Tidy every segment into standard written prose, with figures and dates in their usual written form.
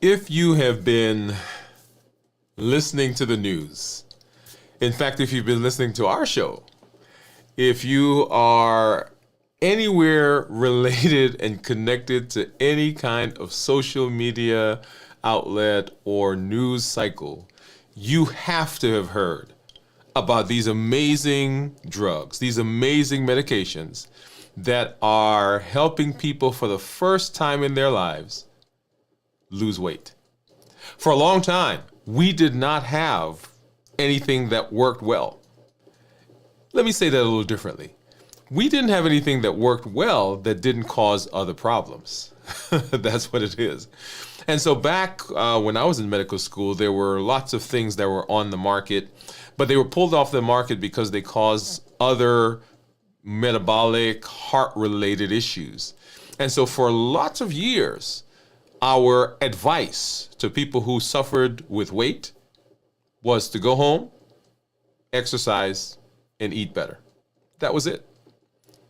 If you have been listening to the news, in fact, if you've been listening to our show, if you are anywhere related and connected to any kind of social media outlet or news cycle, you have to have heard about these amazing drugs, these amazing medications that are helping people for the first time in their lives lose weight. For a long time, we did not have anything that worked well. Let me say that a little differently. We didn't have anything that worked well that didn't cause other problems. That's what it is. And so back when I was in medical school, there were lots of things that were on the market, but they were pulled off the market because they caused other metabolic, heart-related issues. And so for lots of years, our advice to people who suffered with weight was to go home, exercise, and eat better. That was it.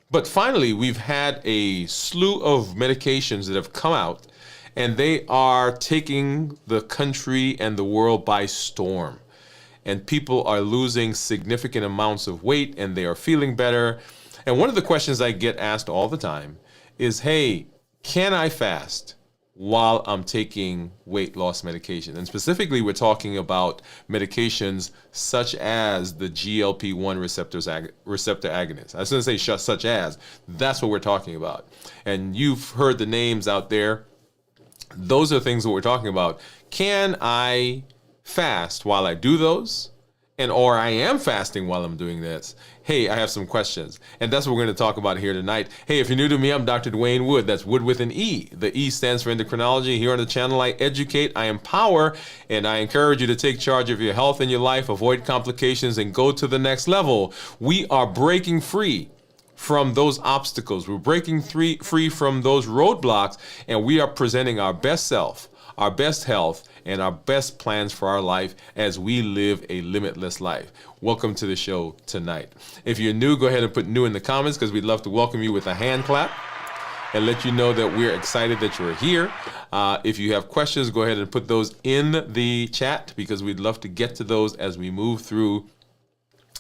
But finally, we've had a slew of medications that have come out, and they are taking the country and the world by storm. And people are losing significant amounts of weight, and they are feeling better. And one of the questions I get asked all the time is, hey, can I fast while I'm taking weight loss medication? And specifically, we're talking about medications such as the GLP-1 receptor agonist. I was going to say such as. That's what we're talking about. And you've heard the names out there. Those are things that we're talking about. Can I fast while I do those? Or I am fasting while I'm doing this. Hey, I have some questions. And that's what we're going to talk about here tonight. Hey, if you're new to me, I'm Dr. Dwain Woode. That's Wood with an E. The E stands for endocrinology. Here on the channel, I educate, I empower, and I encourage you to take charge of your health and your life, avoid complications, and go to the next level. We are breaking free from those obstacles. We're breaking free from those roadblocks, and we are presenting our best self, our best health, and our best plans for our life as we live a limitless life. Welcome to the show tonight. If you're new, go ahead and put new in the comments because we'd love to welcome you with a hand clap and let you know that we're excited that you're here. If you have questions, go ahead and put those in the chat because we'd love to get to those as we move through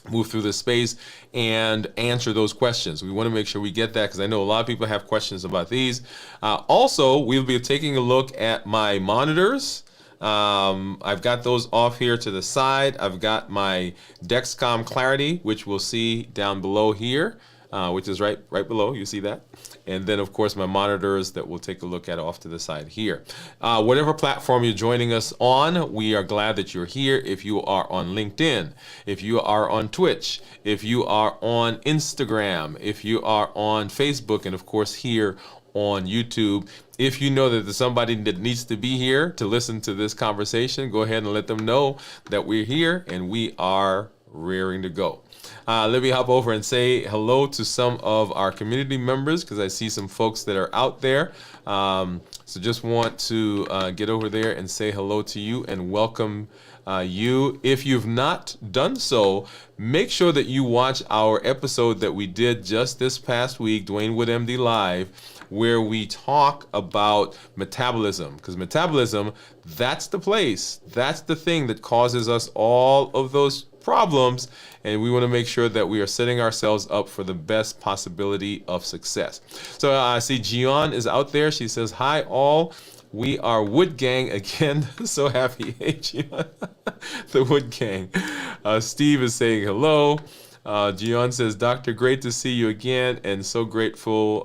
the space and answer those questions. We want to make sure we get that because I know a lot of people have questions about these. Also, we'll be taking a look at my monitors. I've got those off here to the side. I've got my Dexcom Clarity, which we'll see down below here, which is right below. You see that? And then, of course, my monitors that we'll take a look at off to the side here. Whatever platform you're joining us on, we are glad that you're here. If you are on LinkedIn, if you are on Twitch, if you are on Instagram, if you are on Facebook, and, of course, here on YouTube. If you know that there's somebody that needs to be here to listen to this conversation, go ahead and let them know that we're here and we are rearing to go. Let me hop over and say hello to some of our community members because I see some folks that are out there. So just want to get over there and say hello to you and welcome you. If you've not done so, make sure that you watch our episode that we did just this past week, Dwain Woode MD Live, where we talk about metabolism. Because metabolism, that's the place, that's the thing that causes us all of those problems, and we want to make sure that we are setting ourselves up for the best possibility of success. So I see Gian is out there. She says, hi all. We are Wood Gang again. So happy. Hey, Gian. The Wood Gang. Steve is saying hello. Gian says, Doctor, great to see you again, and so grateful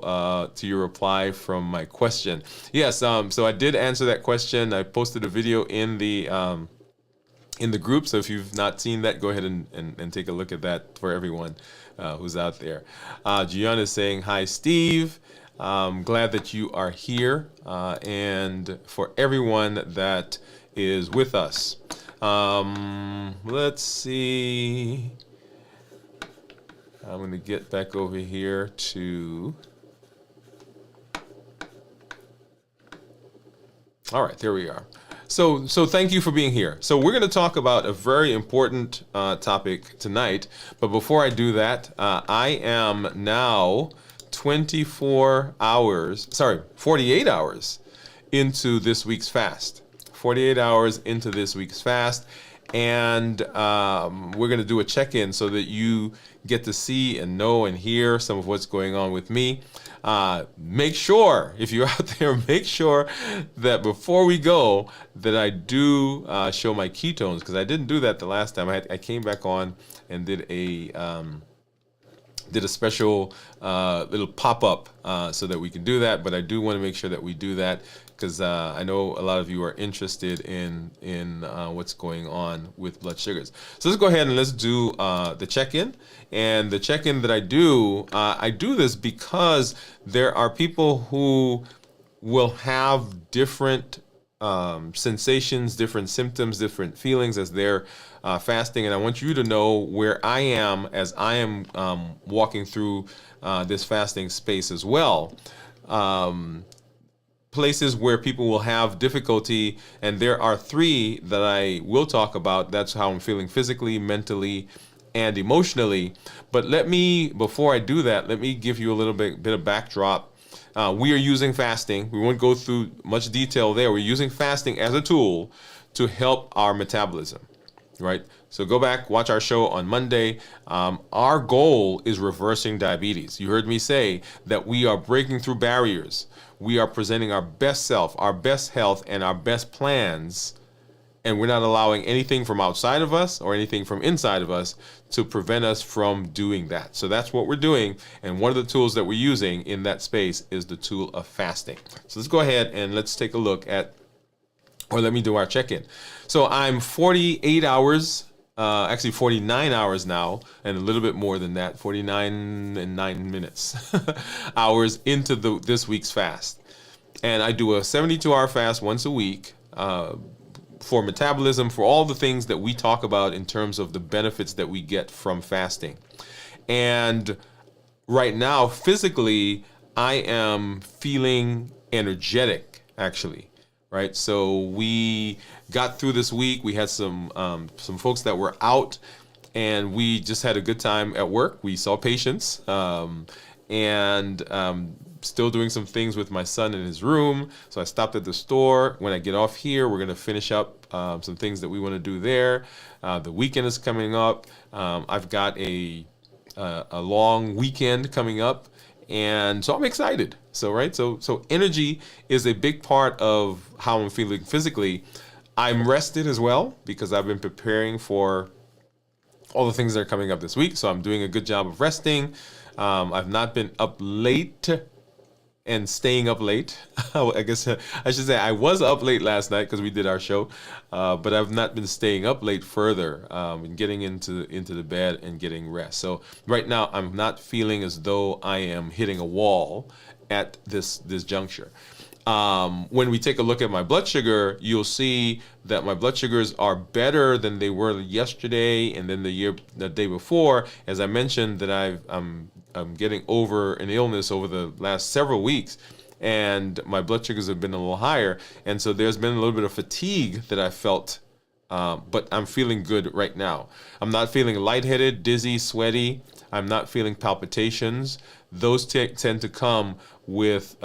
to your reply from my question. Yes, so I did answer that question. I posted a video in the group, so if you've not seen that, go ahead and take a look at that for everyone who's out there. Gian is saying, hi, Steve. Glad that you are here, and for everyone that is with us. Let's see. I'm going to get back over here to... All right, there we are. So thank you for being here. So we're going to talk about a very important topic tonight. But before I do that, I am now 48 hours into this week's fast. 48 hours into this week's fast. And we're going to do a check-in so that you get to see and know and hear some of what's going on with me. Make sure, if you're out there, make sure that before we go, that I do show my ketones, because I didn't do that the last time. I came back on and did a special little pop-up so that we can do that, but I do want to make sure that we do that, because I know a lot of you are interested in what's going on with blood sugars. So let's go ahead and let's do the check-in. And the check-in that I do this because there are people who will have different sensations, different symptoms, different feelings as they're fasting, and I want you to know where I am as I am walking through this fasting space as well. Places where people will have difficulty, and there are 3 that I will talk about. That's how I'm feeling physically, mentally, and emotionally. But before I do that, let me give you a little bit of backdrop. We are using fasting. We won't go through much detail there. We're using fasting as a tool to help our metabolism, right? So go back, watch our show on Monday. Our goal is reversing diabetes. You heard me say that we are breaking through barriers. We are presenting our best self, our best health, and our best plans, and we're not allowing anything from outside of us or anything from inside of us to prevent us from doing that. So that's what we're doing, and one of the tools that we're using in that space is the tool of fasting. So let's go ahead and let's take a look at, or let me do our check-in. So I'm 48 hours, actually 49 hours now, and a little bit more than that, 49 and 9 minutes hours into this week's fast. And I do a 72-hour fast once a week for metabolism, for all the things that we talk about in terms of the benefits that we get from fasting. And right now, physically, I am feeling energetic, actually. Right, so we got through this week. We had some folks that were out, and we just had a good time at work. We saw patients, and still doing some things with my son in his room. So I stopped at the store. When I get off here, we're gonna finish up some things that we want to do there. The weekend is coming up. I've got a long weekend coming up. And so I'm excited. So energy is a big part of how I'm feeling physically. I'm rested as well because I've been preparing for all the things that are coming up this week. So I'm doing a good job of resting. I've not been up late and staying up late. I guess I should say I was up late last night because we did our show, but I've not been staying up late further and getting into the bed and getting rest. So right now I'm not feeling as though I am hitting a wall at this juncture. When we take a look at my blood sugar, you'll see that my blood sugars are better than they were yesterday and then the day before. As I mentioned, that I'm getting over an illness over the last several weeks, and my blood sugars have been a little higher, and so there's been a little bit of fatigue that I felt, but I'm feeling good right now. I'm not feeling lightheaded, dizzy, sweaty. I'm not feeling palpitations. Those tend to come with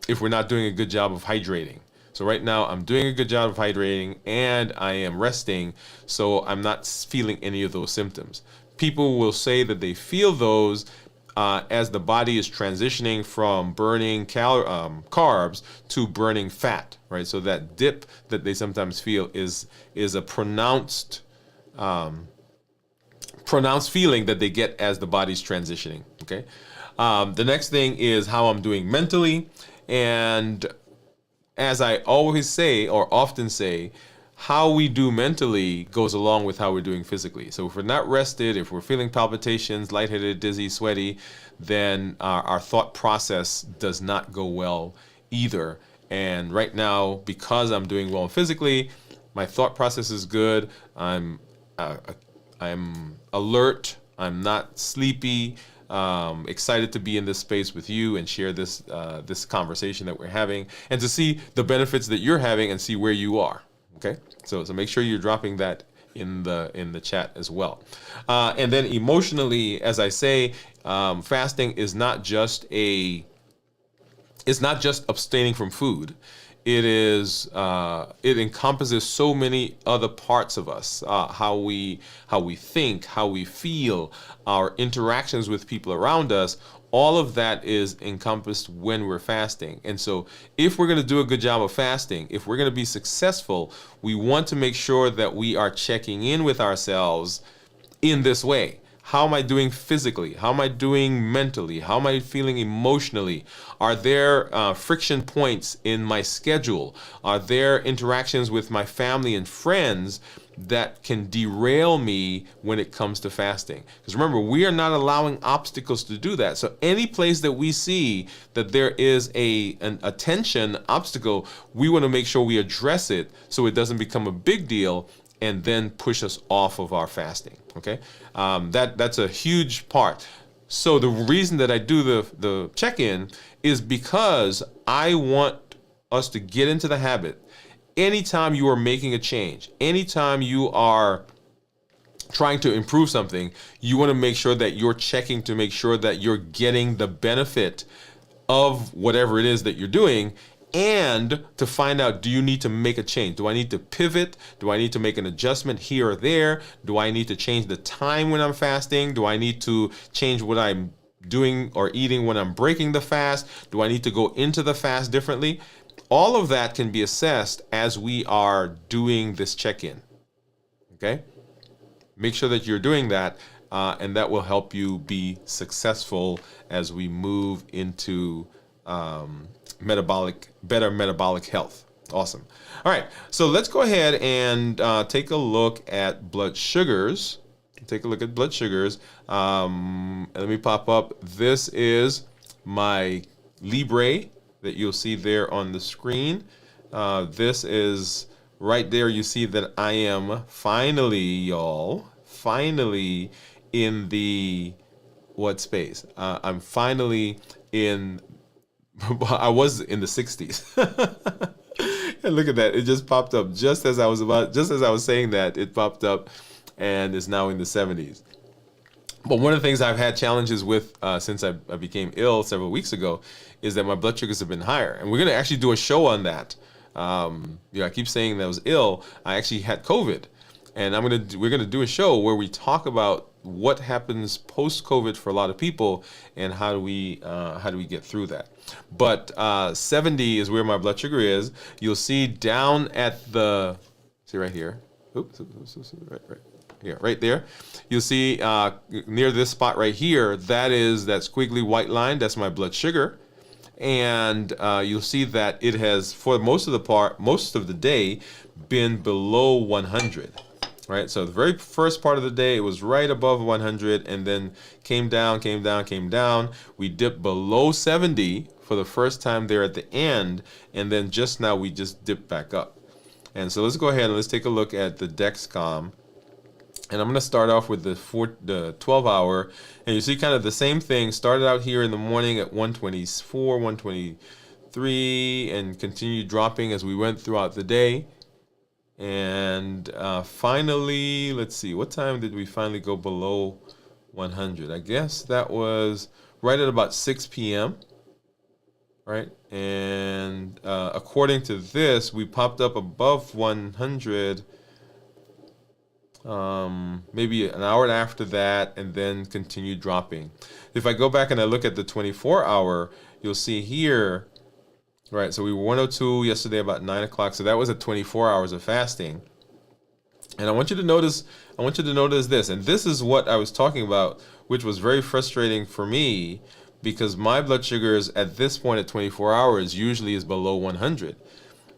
if we're not doing a good job of hydrating. So right now I'm doing a good job of hydrating and I am resting, so I'm not feeling any of those symptoms. People will say that they feel those as the body is transitioning from burning carbs to burning fat, right? So that dip that they sometimes feel is a pronounced feeling that they get as the body's transitioning, okay? The next thing is how I'm doing mentally. And as I always say, or often say, how we do mentally goes along with how we're doing physically. So if we're not rested, if we're feeling palpitations, lightheaded, dizzy, sweaty, then our thought process does not go well either. And right now, because I'm doing well physically, my thought process is good. I'm alert. I'm not sleepy. Excited to be in this space with you and share this conversation that we're having, and to see the benefits that you're having and see where you are. Okay, so make sure you're dropping that in the chat as well. And then emotionally, as I say, fasting is not just abstaining from food. it encompasses so many other parts of us, how we think, how we feel, our interactions with people around us. All of that is encompassed when we're fasting. And so if we're going to do a good job of fasting, if we're going to be successful, we want to make sure that we are checking in with ourselves in this way. How am I doing physically? How am I doing mentally? How am I feeling emotionally? Are there friction points in my schedule? Are there interactions with my family and friends that can derail me when it comes to fasting? Because remember, we are not allowing obstacles to do that. So any place that we see that there is a tension obstacle, we want to make sure we address it so it doesn't become a big deal and then push us off of our fasting. Okay, that's a huge part. So the reason that I do the check-in is because I want us to get into the habit. Anytime you are making a change, anytime you are trying to improve something, you want to make sure that you're checking to make sure that you're getting the benefit of whatever it is that you're doing, and to find out, do you need to make a change? Do I need to pivot? Do I need to make an adjustment here or there? Do I need to change the time when I'm fasting? Do I need to change what I'm doing or eating when I'm breaking the fast? Do I need to go into the fast differently? All of that can be assessed as we are doing this check-in. Okay? Make sure that you're doing that, and that will help you be successful as we move into better metabolic health. Awesome. All right, so let's go ahead and take a look at blood sugars. Take a look at blood sugars. Let me pop up. This is my Libre that you'll see there on the screen. This is right there. You see that I am finally in the what space? I'm finally in. I was in the 60s. And look at that. It just popped up just as I was saying that, it popped up and is now in the 70s. But one of the things I've had challenges with since I became ill several weeks ago is that my blood sugars have been higher. And we're going to actually do a show on that. I keep saying that I was ill. I actually had COVID. And we're gonna do a show where we talk about what happens post-COVID for a lot of people and how do we get through that. But 70 is where my blood sugar is. You'll see down at see right here. Oops, right here, right there. You'll see near this spot right here. That squiggly white line. That's my blood sugar. And you'll see that it has, for most of the day, been below 100. Right, so the very first part of the day, it was right above 100, and then came down. We dipped below 70 for the first time there at the end, and then just now we just dipped back up. And so let's go ahead and let's take a look at the Dexcom. And I'm going to start off with the 12-hour, and you see kind of the same thing. Started out here in the morning at 124, 123, and continued dropping as we went throughout the day. And finally, let's see, what time did we finally go below 100? I guess that was right at about 6 p.m., right? And according to this, we popped up above 100 maybe an hour after that, and then continued dropping. If I go back and I look at the 24-hour, you'll see here, right, so we were 102 yesterday about 9 o'clock, so that was at 24 hours of fasting. And I want you to notice this, and this is what I was talking about, which was very frustrating for me, because my blood sugars at this point at 24 hours usually is below 100.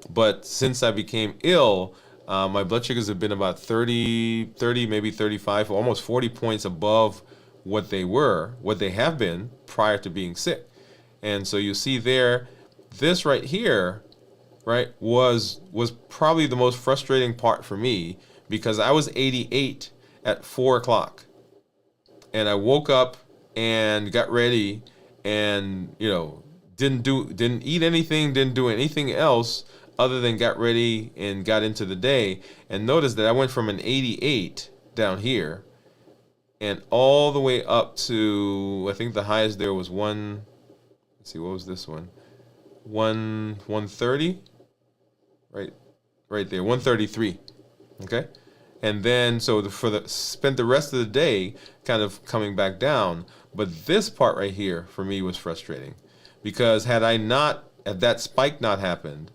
But since I became ill, my blood sugars have been about 30, maybe 35, almost 40 points above what they have been prior to being sick. And so you see there, this right here, right, was probably the most frustrating part for me, because I was 88 at 4 o'clock, and I woke up and got ready, and didn't eat anything, didn't do anything else other than got ready and got into the day. And notice that I went from an 88 down here and all the way up to, I think the highest there was let's see, what was this one? 130, right there, 133. Okay, and then so spent the rest of the day kind of coming back down. But this part right here for me was frustrating because had that spike not happened,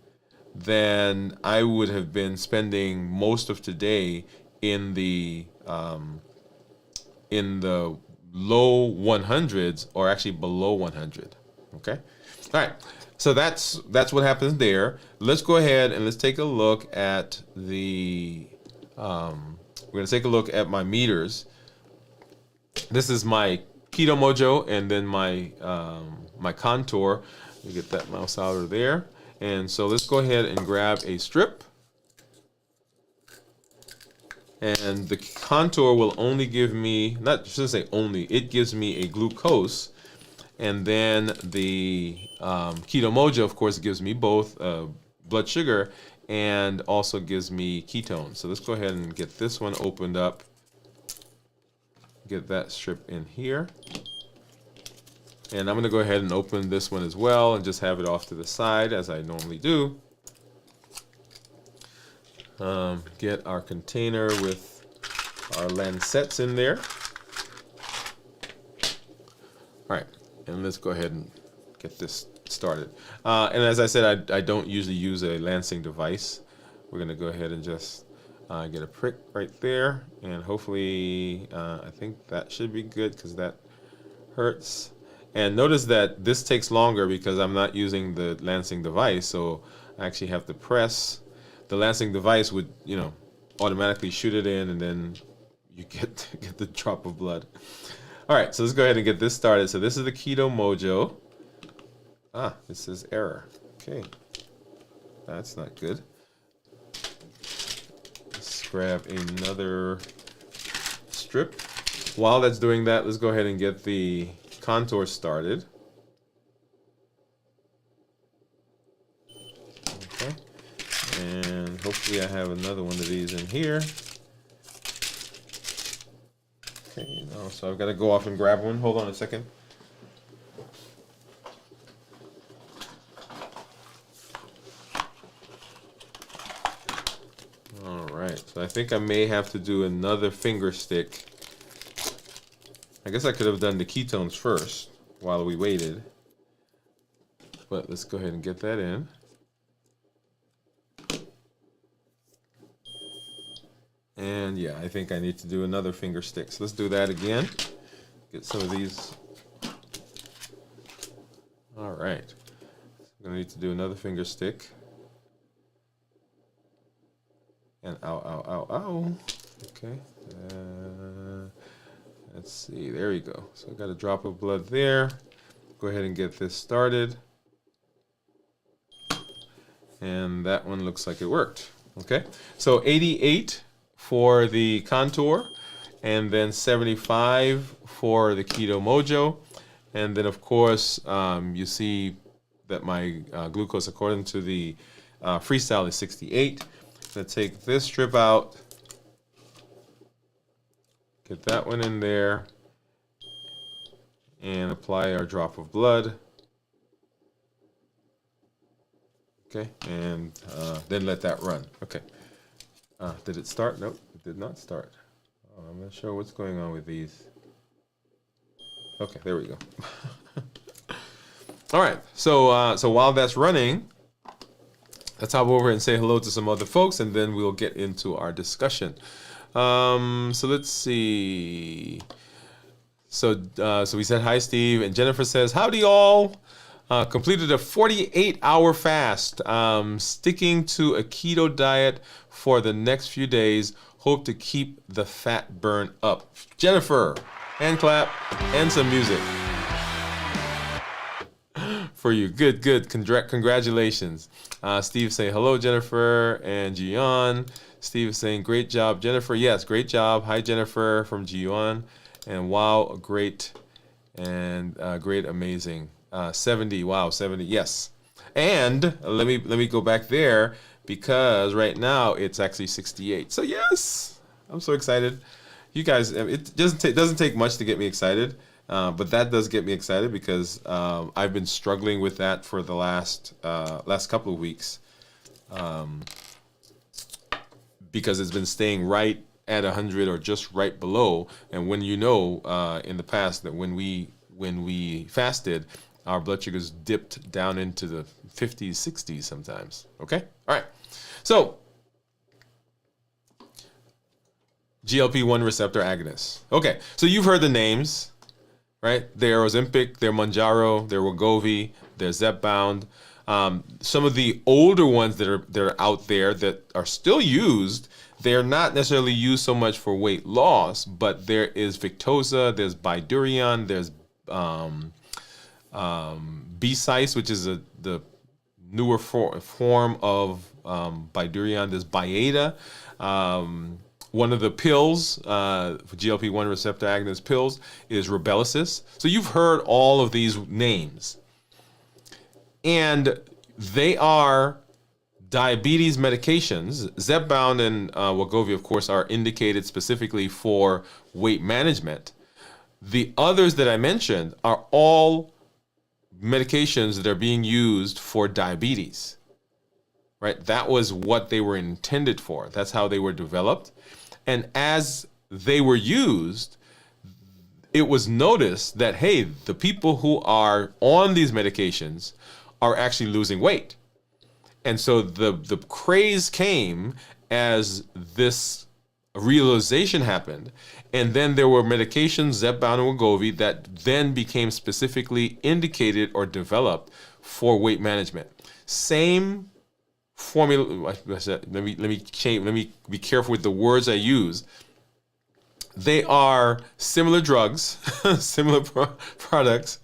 then I would have been spending most of today in the low 100s or actually below 100. Okay, all right. So that's what happens there. Let's go ahead and let's take a look at the. We're gonna take a look at my meters. This is my Keto Mojo and then my my contour. Let me get that mouse out of there. And so let's go ahead and grab a strip. And the contour will only give me, not shouldn't say only, it gives me a glucose. And then the Keto Mojo, of course, gives me both blood sugar and also gives me ketones. So let's go ahead and get this one opened up. Get that strip in here. And I'm going to go ahead and open this one as well and just have it off to the side as I normally do. Get our container with our lancets in there. All right, and let's go ahead and get this started. And as I said, I don't usually use a lancing device. We're going to go ahead and just get a prick right there. And hopefully, I think that should be good because that hurts. And notice that this takes longer because I'm not using the lancing device. So I actually have to press. The lancing device would, automatically shoot it in and then you get the drop of blood. All right, so let's go ahead and get this started. So this is the Keto Mojo. This is error. Okay, that's not good. Let's grab another strip. While that's doing that, let's go ahead and get the contour started. Okay, and hopefully I have another one of these in here. Okay, so I've got to go off and grab one. Hold on a second. All right, so I think I may have to do another finger stick. I guess I could have done the ketones first while we waited. But let's go ahead and get that in. And yeah, I think I need to do another finger stick. So let's do that again. Get some of these. All right. I'm going to need to do another finger stick. And ow, ow, ow, ow. Okay. Let's see. There we go. So I got a drop of blood there. Go ahead and get this started. And that one looks like it worked. Okay. So 88 for the contour, and then 75 for the Keto Mojo. And then, of course, you see that my glucose, according to the freestyle, is 68. I'm going to take this strip out, get that one in there, and apply our drop of blood. Okay, and then let that run. Okay. Did it start? Nope, it did not start. Oh, I'm not sure what's going on with these. Okay, there we go. All right, so while that's running, let's hop over and say hello to some other folks, and then we'll get into our discussion. So let's see. So we said hi, Steve, and Jennifer says, howdy all. Completed a 48-hour fast, sticking to a keto diet for the next few days. Hope to keep the fat burn up. Jennifer, hand clap and some music for you. Good. Congratulations. Steve saying hello, Jennifer and Gian. Steve is saying great job, Jennifer. Yes, great job. Hi, Jennifer from Gian. And wow, great and great, amazing. 70. Wow, 70. Yes. And let me go back there because right now it's actually 68. So yes, I'm so excited. You guys, it doesn't take much to get me excited, but that does get me excited because I've been struggling with that for the last couple of weeks, because it's been staying right at 100 or just right below. And when in the past that when we fasted, our blood sugars dipped down into the 50s, 60s sometimes. Okay? All right. So, GLP-1 receptor agonists. Okay, so you've heard the names, right? They're Ozempic, they're Mounjaro, they're Wegovy, they're Zepbound. Some of the older ones that are out there that are still used, they're not necessarily used so much for weight loss, but there is Victoza, there's Bydureon, there's B-Cice, which is the newer form of Bydureon. There's Byetta. One of the pills, for GLP-1 receptor agonist pills, is Rybelsus. So you've heard all of these names. And they are diabetes medications. Zepbound and Wegovy, of course, are indicated specifically for weight management. The others that I mentioned are all medications that are being used for diabetes, right? That was what they were intended for. That's how they were developed. And as they were used, it was noticed that, hey, the people who are on these medications are actually losing weight. And so the craze came as this realization happened. And then there were medications, Zepbound and Wegovy, that then became specifically indicated or developed for weight management. Same formula. Let me change. Let me be careful with the words I use. They are similar drugs, similar products.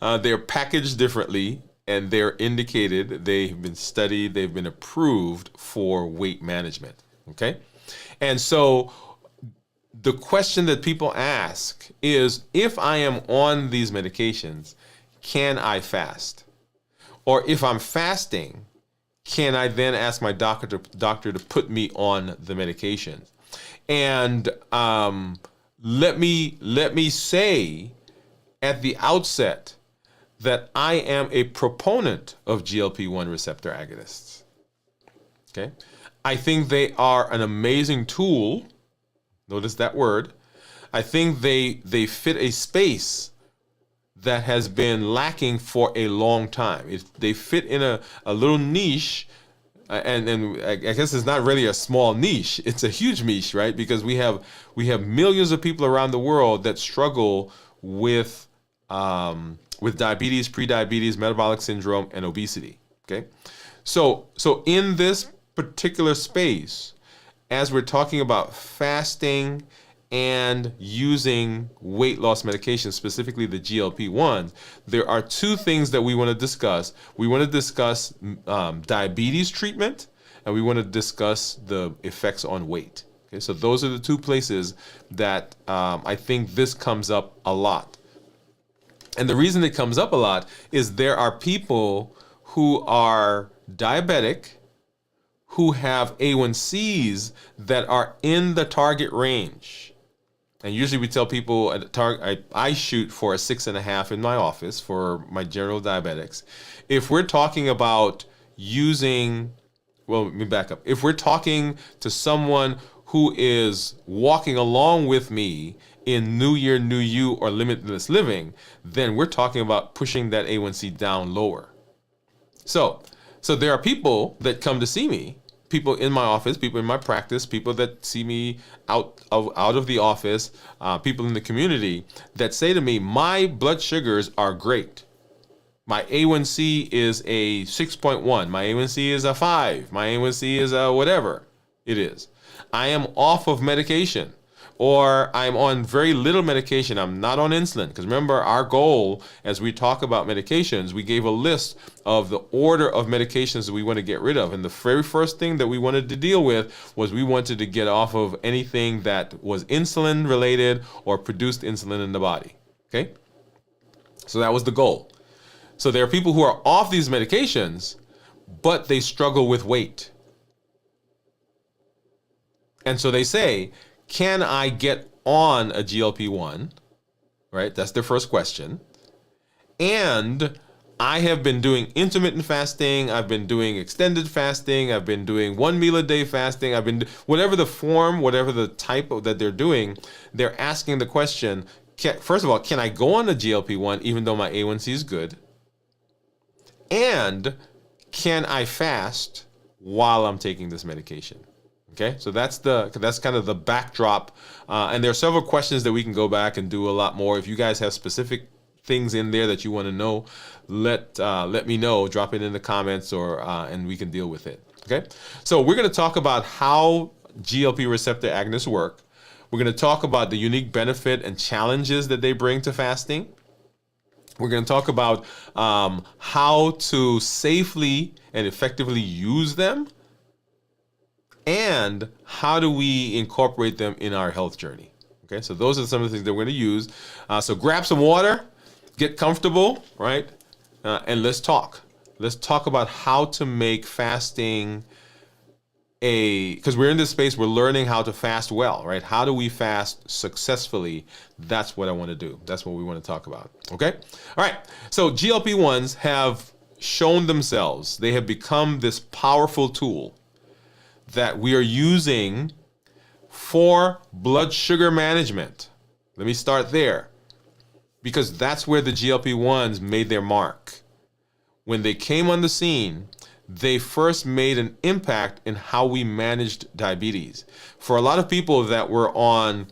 They're packaged differently, and they're indicated. They've been studied. They've been approved for weight management. Okay, and so the question that people ask is, if I am on these medications, can I fast? Or if I'm fasting, can I then ask my doctor to put me on the medication? And let me say at the outset that I am a proponent of GLP-1 receptor agonists. Okay, I think they are an amazing tool. Notice that word. I think they fit a space that has been lacking for a long time. They fit in a little niche, and I guess it's not really a small niche. It's a huge niche, right? Because we have millions of people around the world that struggle with diabetes, prediabetes, metabolic syndrome, and obesity. Okay, so in this particular space, as we're talking about fasting and using weight loss medications, specifically the GLP-1s, there are two things that we want to discuss. We want to discuss diabetes treatment, and we want to discuss the effects on weight. Okay, so those are the two places that I think this comes up a lot. And the reason it comes up a lot is there are people who are diabetic, who have A1Cs that are in the target range. And usually we tell people I shoot for a 6.5 in my office for my general diabetics. If we're talking about let me back up. If we're talking to someone who is walking along with me in New Year, New You or limitless living, then we're talking about pushing that A1C down lower. So there are people that come to see me, people in my office, people in my practice, people that see me out of the office, people in the community that say to me, my blood sugars are great. My A1C is a 6.1. My A1C is a 5. My A1C is a whatever it is. I am off of medication, or I'm on very little medication. I'm not on insulin. Because remember, our goal, as we talk about medications, we gave a list of the order of medications that we want to get rid of. And the very first thing that we wanted to deal with was we wanted to get off of anything that was insulin related or produced insulin in the body. Okay? So that was the goal. So there are people who are off these medications, but they struggle with weight. And so they say, can I get on a GLP-1? Right? That's their first question. And I have been doing intermittent fasting. I've been doing extended fasting. I've been doing 1 meal a day fasting. I've been whatever the form, whatever the type of that they're doing. They're asking the question: first of all, can I go on a GLP-1 even though my A1C is good? And can I fast while I'm taking this medication? Okay, so that's kind of the backdrop, and there are several questions that we can go back and do a lot more. If you guys have specific things in there that you want to know, let me know. Drop it in the comments, or and we can deal with it. Okay, so we're going to talk about how GLP receptor agonists work. We're going to talk about the unique benefit and challenges that they bring to fasting. We're going to talk about how to safely and effectively use them, and how do we incorporate them in our health journey. Okay, so those are some of the things that we're going to use. So grab some water, get comfortable, right? And let's talk. Let's talk about how to make fasting because we're in this space, we're learning how to fast well, right? How do we fast successfully? That's what I want to do. That's what we want to talk about. Okay? All right. So GLP-1s have shown themselves. They have become this powerful tool that we are using for blood sugar management. Let me start there, because that's where the GLP-1s made their mark. When they came on the scene, they first made an impact in how we managed diabetes. For a lot of people that were on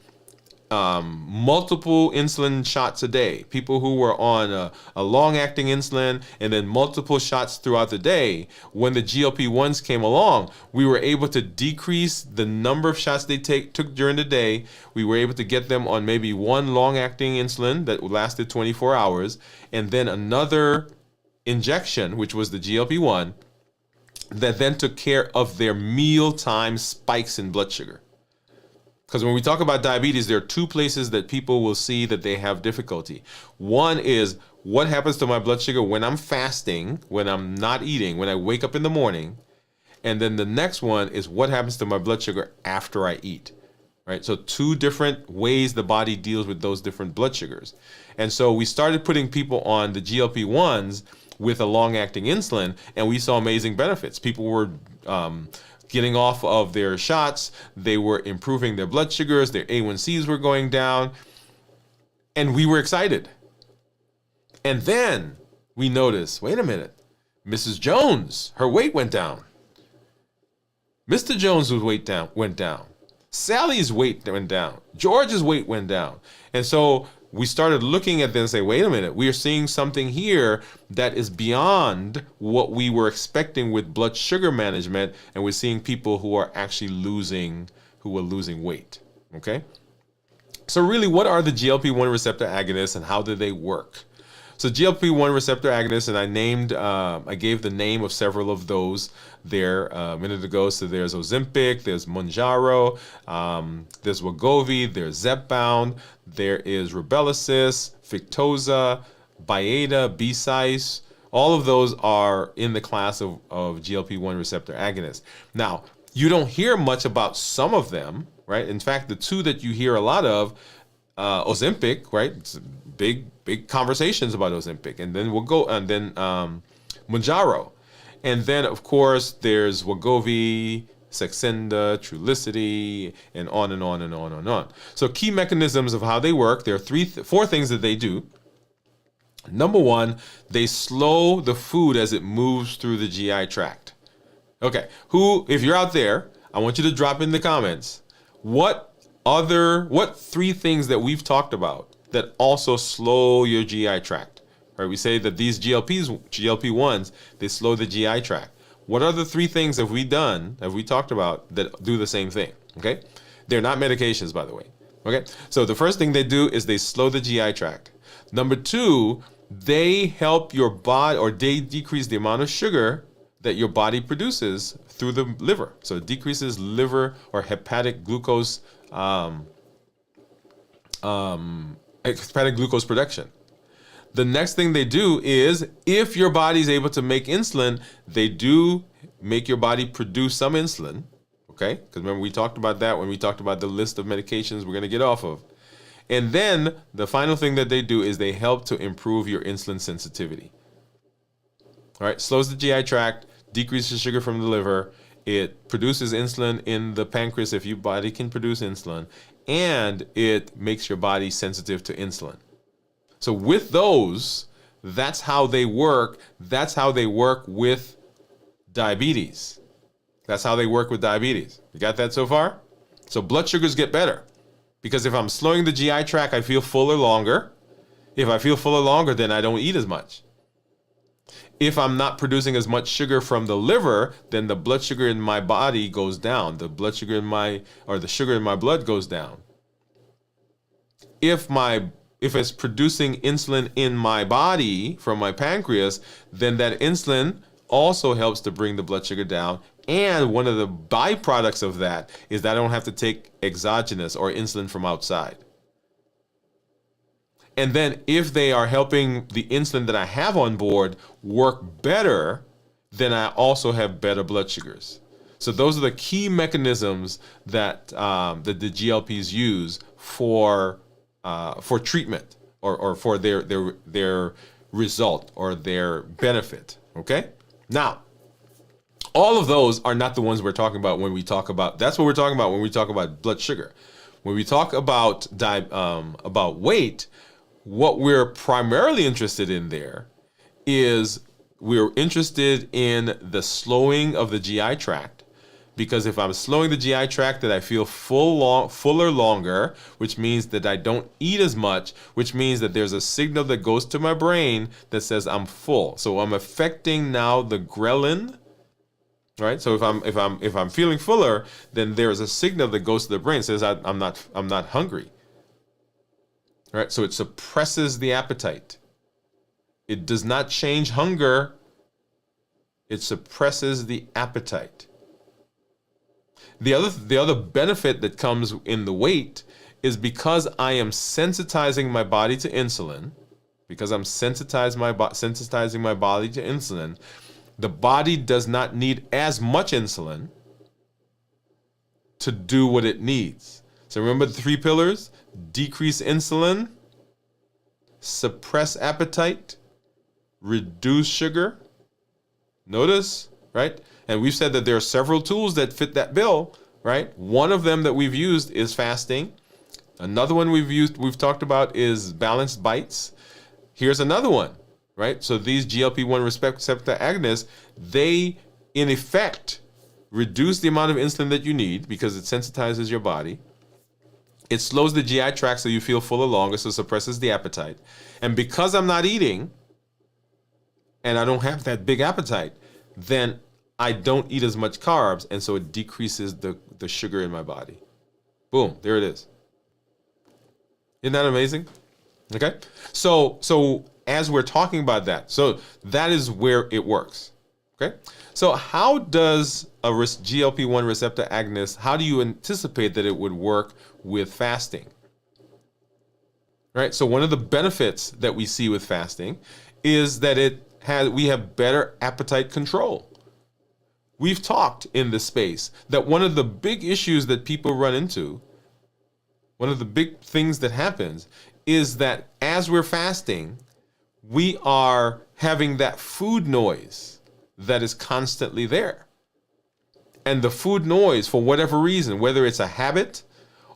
multiple insulin shots a day, people who were on a long-acting insulin and then multiple shots throughout the day, when the GLP-1s came along, we were able to decrease the number of shots they took during the day. We were able to get them on maybe one long-acting insulin that lasted 24 hours, and then another injection, which was the GLP-1, that then took care of their mealtime spikes in blood sugar. Because when we talk about diabetes, there are two places that people will see that they have difficulty. One is what happens to my blood sugar when I'm fasting, when I'm not eating, when I wake up in the morning. And then the next one is what happens to my blood sugar after I eat. Right? So two different ways the body deals with those different blood sugars. And so we started putting people on the GLP-1s with a long-acting insulin, and we saw amazing benefits. People were getting off of their shots, they were improving their blood sugars, their A1Cs were going down, and we were excited. And then we noticed, wait a minute, Mrs. Jones, her weight went down. Mr. Jones' weight went down. Sally's weight went down. George's weight went down. And so we started looking at this and saying, wait a minute, we are seeing something here that is beyond what we were expecting with blood sugar management, and we're seeing people who are actually losing weight, okay? So really, what are the GLP-1 receptor agonists and how do they work? So GLP-1 receptor agonists, and I gave the name of several of those there a minute ago. So there's Ozempic, there's Mounjaro, there's Wegovy, there's Zepbound, there is Rybelsus, Victoza, Byetta, B-Cice. All of those are in the class of GLP-1 receptor agonists. Now, you don't hear much about some of them, right? In fact, the two that you hear a lot of, Ozempic, right? It's big conversations about Ozempic, and then Mounjaro, and then of course there's Wegovy, Saxenda, Trulicity, and on and on and on and on. So key mechanisms of how they work. There are four things that they do. Number one, they slow the food as it moves through the GI tract. Okay, if you're out there, I want you to drop in the comments what three things that we've talked about that also slow your GI tract. Right? We say that these GLP-1s, they slow the GI tract. What are the three things have we talked about that do the same thing? Okay? They're not medications, by the way. Okay? So the first thing they do is they slow the GI tract. Number two, they help your body, or they decrease the amount of sugar that your body produces through the liver. So it decreases liver or hepatic glucose hepatic glucose production. The next thing they do is, if your body is able to make insulin, they do make your body produce some insulin, okay? Because remember, we talked about that when we talked about the list of medications we're going to get off of. And then the final thing that they do is they help to improve your insulin sensitivity. All right, slows the GI tract, decreases sugar from the liver. It produces insulin in the pancreas if your body can produce insulin, and it makes your body sensitive to insulin. So with those, that's how they work. That's how they work with diabetes. That's how they work with diabetes. You got that so far? So blood sugars get better because if I'm slowing the GI tract, I feel fuller longer. If I feel fuller longer, then I don't eat as much. If I'm not producing as much sugar from the liver, then the blood sugar in my body goes down. The blood sugar in the sugar in my blood goes down. If it's producing insulin in my body from my pancreas, then that insulin also helps to bring the blood sugar down. And one of the byproducts of that is that I don't have to take exogenous or insulin from outside. And then if they are helping the insulin that I have on board work better, then I also have better blood sugars. So those are the key mechanisms that the GLPs use for treatment or for their result or their benefit. Okay? Now, all of those are not the ones we're talking about when we talk about. That's what we're talking about when we talk about blood sugar. When we talk about weight, what we're primarily interested in there is we're interested in the slowing of the GI tract. Because if I'm slowing the GI tract, that I feel fuller longer, which means that I don't eat as much, which means that there's a signal that goes to my brain that says I'm full. So I'm affecting now the ghrelin, right? So if I'm feeling fuller, then there's a signal that goes to the brain that says I'm not hungry. Right? So it suppresses the appetite. It does not change hunger. It suppresses the appetite. The other benefit that comes in the weight is because I am sensitizing my body to insulin, because I'm sensitizing my body to insulin, the body does not need as much insulin to do what it needs. So remember the 3 pillars? Decrease insulin, suppress appetite, reduce sugar. Notice, right? And we've said that there are several tools that fit that bill, right? One of them that we've used is fasting. Another one we've talked about is balanced bites. Here's another one, right? So these GLP-1 receptor agonists, they in effect reduce the amount of insulin that you need because it sensitizes your body. It slows the GI tract so you feel fuller longer, so it suppresses the appetite. And because I'm not eating and I don't have that big appetite, then I don't eat as much carbs, and so it decreases the sugar in my body. Boom, there it is. Isn't that amazing? Okay, so as we're talking about that, so that is where it works. Okay, so how does a GLP-1 receptor agonist, how do you anticipate that it would work with fasting? Right, so one of the benefits that we see with fasting is that we have better appetite control. We've talked in this space that one of the big issues that people run into, one of the big things that happens is that as we're fasting, we are having that food noise that is constantly there. And the food noise, for whatever reason, whether it's a habit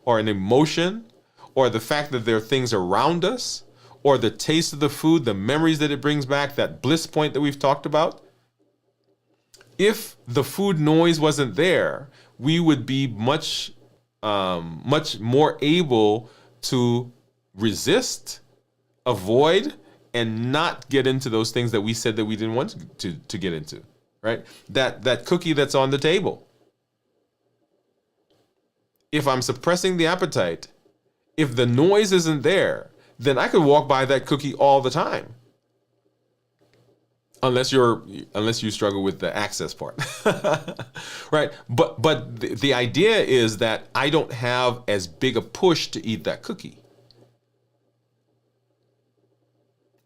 or an emotion or the fact that there are things around us or the taste of the food, the memories that it brings back, that bliss point that we've talked about, if the food noise wasn't there, we would be much more able to resist, avoid, and not get into those things that we said that we didn't want to get into, right? That cookie that's on the table. If I'm suppressing the appetite, if the noise isn't there, then I could walk by that cookie all the time. Unless you struggle with the access part, right? But the idea is that I don't have as big a push to eat that cookie.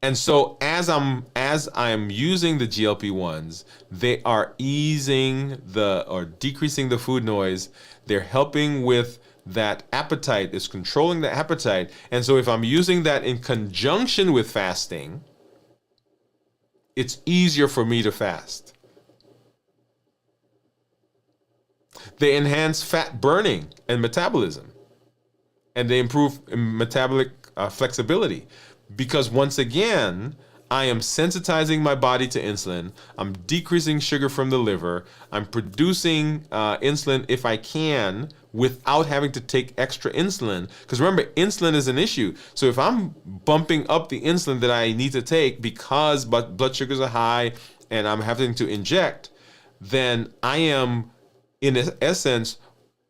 And so as I'm using the GLP-1s, they are decreasing the food noise. They're helping with that appetite, is controlling the appetite. And so if I'm using that in conjunction with fasting, it's easier for me to fast. They enhance fat burning and metabolism, and they improve metabolic flexibility, because once again, I am sensitizing my body to insulin. I'm decreasing sugar from the liver. I'm producing insulin if I can without having to take extra insulin. Because remember, insulin is an issue. So if I'm bumping up the insulin that I need to take because blood sugars are high and I'm having to inject, then I am, in essence,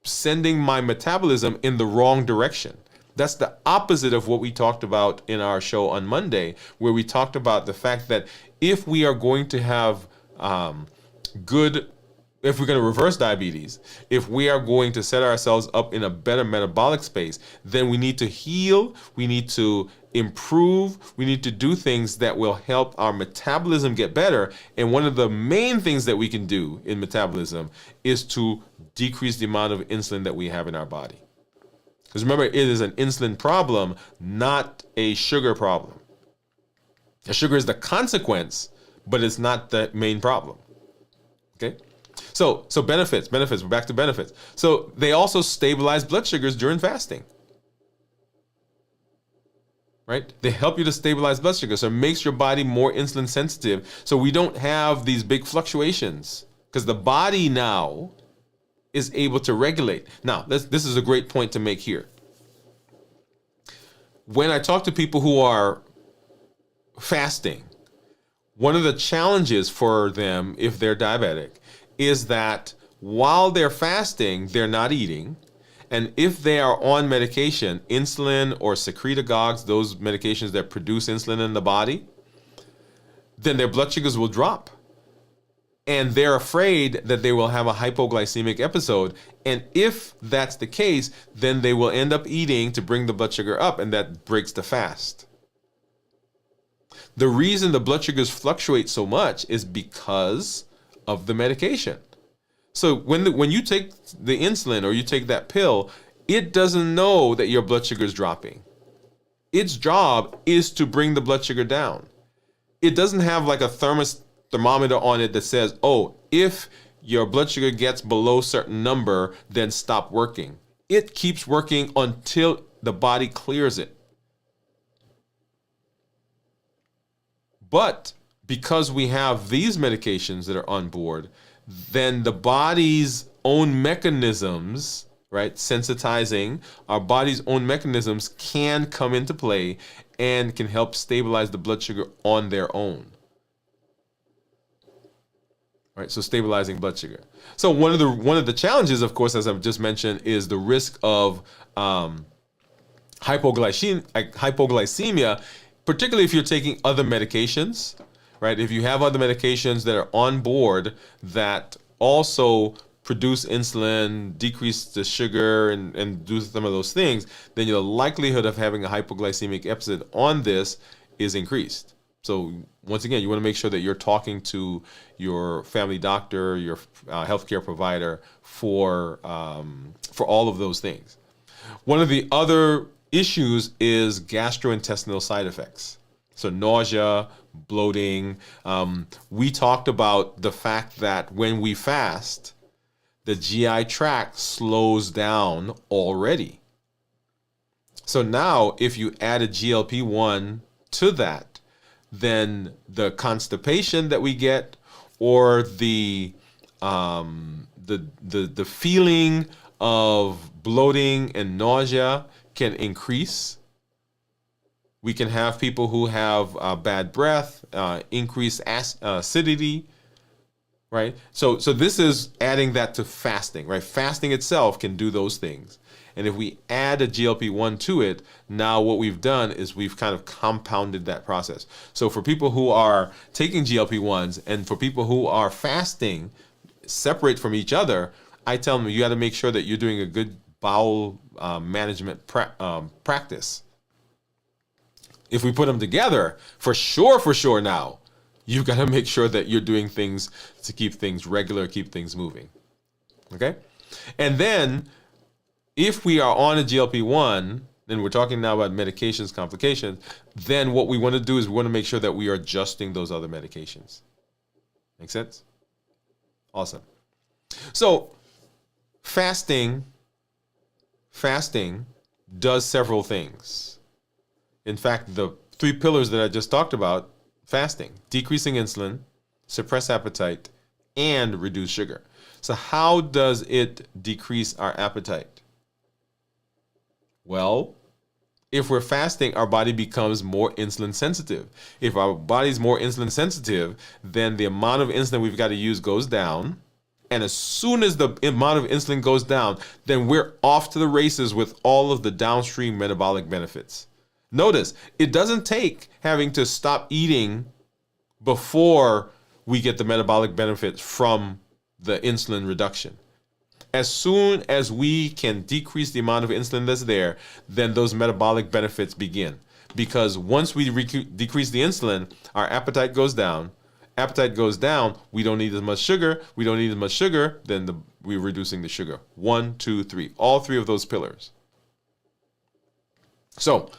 sending my metabolism in the wrong direction. That's the opposite of what we talked about in our show on Monday, where we talked about the fact that if we are going to have if we're going to reverse diabetes, if we are going to set ourselves up in a better metabolic space, then we need to heal, we need to improve, we need to do things that will help our metabolism get better. And one of the main things that we can do in metabolism is to decrease the amount of insulin that we have in our body. Because remember, it is an insulin problem, not a sugar problem. The sugar is the consequence, but it's not the main problem. Okay? So benefits. We're back to benefits. So they also stabilize blood sugars during fasting. Right? They help you to stabilize blood sugar. So it makes your body more insulin sensitive. So we don't have these big fluctuations. Because the body now is able to regulate. Now, this is a great point to make here. When I talk to people who are fasting, one of the challenges for them, if they're diabetic, is that while they're fasting, they're not eating. And if they are on medication, insulin or secretagogues, those medications that produce insulin in the body, then their blood sugars will drop. And they're afraid that they will have a hypoglycemic episode. And if that's the case, then they will end up eating to bring the blood sugar up, and that breaks the fast. The reason the blood sugars fluctuate so much is because of the medication. So when you take the insulin or you take that pill, it doesn't know that your blood sugar is dropping. Its job is to bring the blood sugar down. It doesn't have like a thermometer on it that says, oh, if your blood sugar gets below a certain number, then stop working. It keeps working until the body clears it. But because we have these medications that are on board, then the body's own mechanisms, right, sensitizing, our body's own mechanisms can come into play and can help stabilize the blood sugar on their own. Right, so stabilizing blood sugar. So one of the challenges, of course, as I've just mentioned, is the risk of hypoglycemia, particularly if you're taking other medications, right? If you have other medications that are on board that also produce insulin, decrease the sugar, and do some of those things, then your likelihood of having a hypoglycemic episode on this is increased. So once again, you want to make sure that you're talking to your family doctor, your healthcare provider for all of those things. One of the other issues is gastrointestinal side effects. So nausea, bloating. We talked about the fact that when we fast, the GI tract slows down already. So now if you add a GLP-1 to that, then the constipation that we get, or the feeling of bloating and nausea can increase. We can have people who have bad breath, increased acidity, right? So this is adding that to fasting, right? Fasting itself can do those things. And if we add a GLP-1 to it, now what we've done is we've kind of compounded that process. So for people who are taking GLP-1s and for people who are fasting separate from each other, I tell them you got to make sure that you're doing a good bowel management practice. If we put them together, for sure now, you've got to make sure that you're doing things to keep things regular, keep things moving. Okay? And then if we are on a GLP-1, and we're talking now about medications, complications, then what we want to do is we want to make sure that we are adjusting those other medications. Make sense? Awesome. So fasting does several things. In fact, the 3 pillars that I just talked about, fasting, decreasing insulin, suppress appetite, and reduce sugar. So how does it decrease our appetite? Well, if we're fasting, our body becomes more insulin sensitive. If our body's more insulin sensitive, then the amount of insulin we've got to use goes down. And as soon as the amount of insulin goes down, then we're off to the races with all of the downstream metabolic benefits. Notice, it doesn't take having to stop eating before we get the metabolic benefits from the insulin reduction. As soon as we can decrease the amount of insulin that's there, then those metabolic benefits begin. Because once we decrease the insulin, our appetite goes down. Appetite goes down, we don't need as much sugar. We don't need as much sugar, then we're reducing the sugar. 1, 2, 3. All 3 of those pillars. So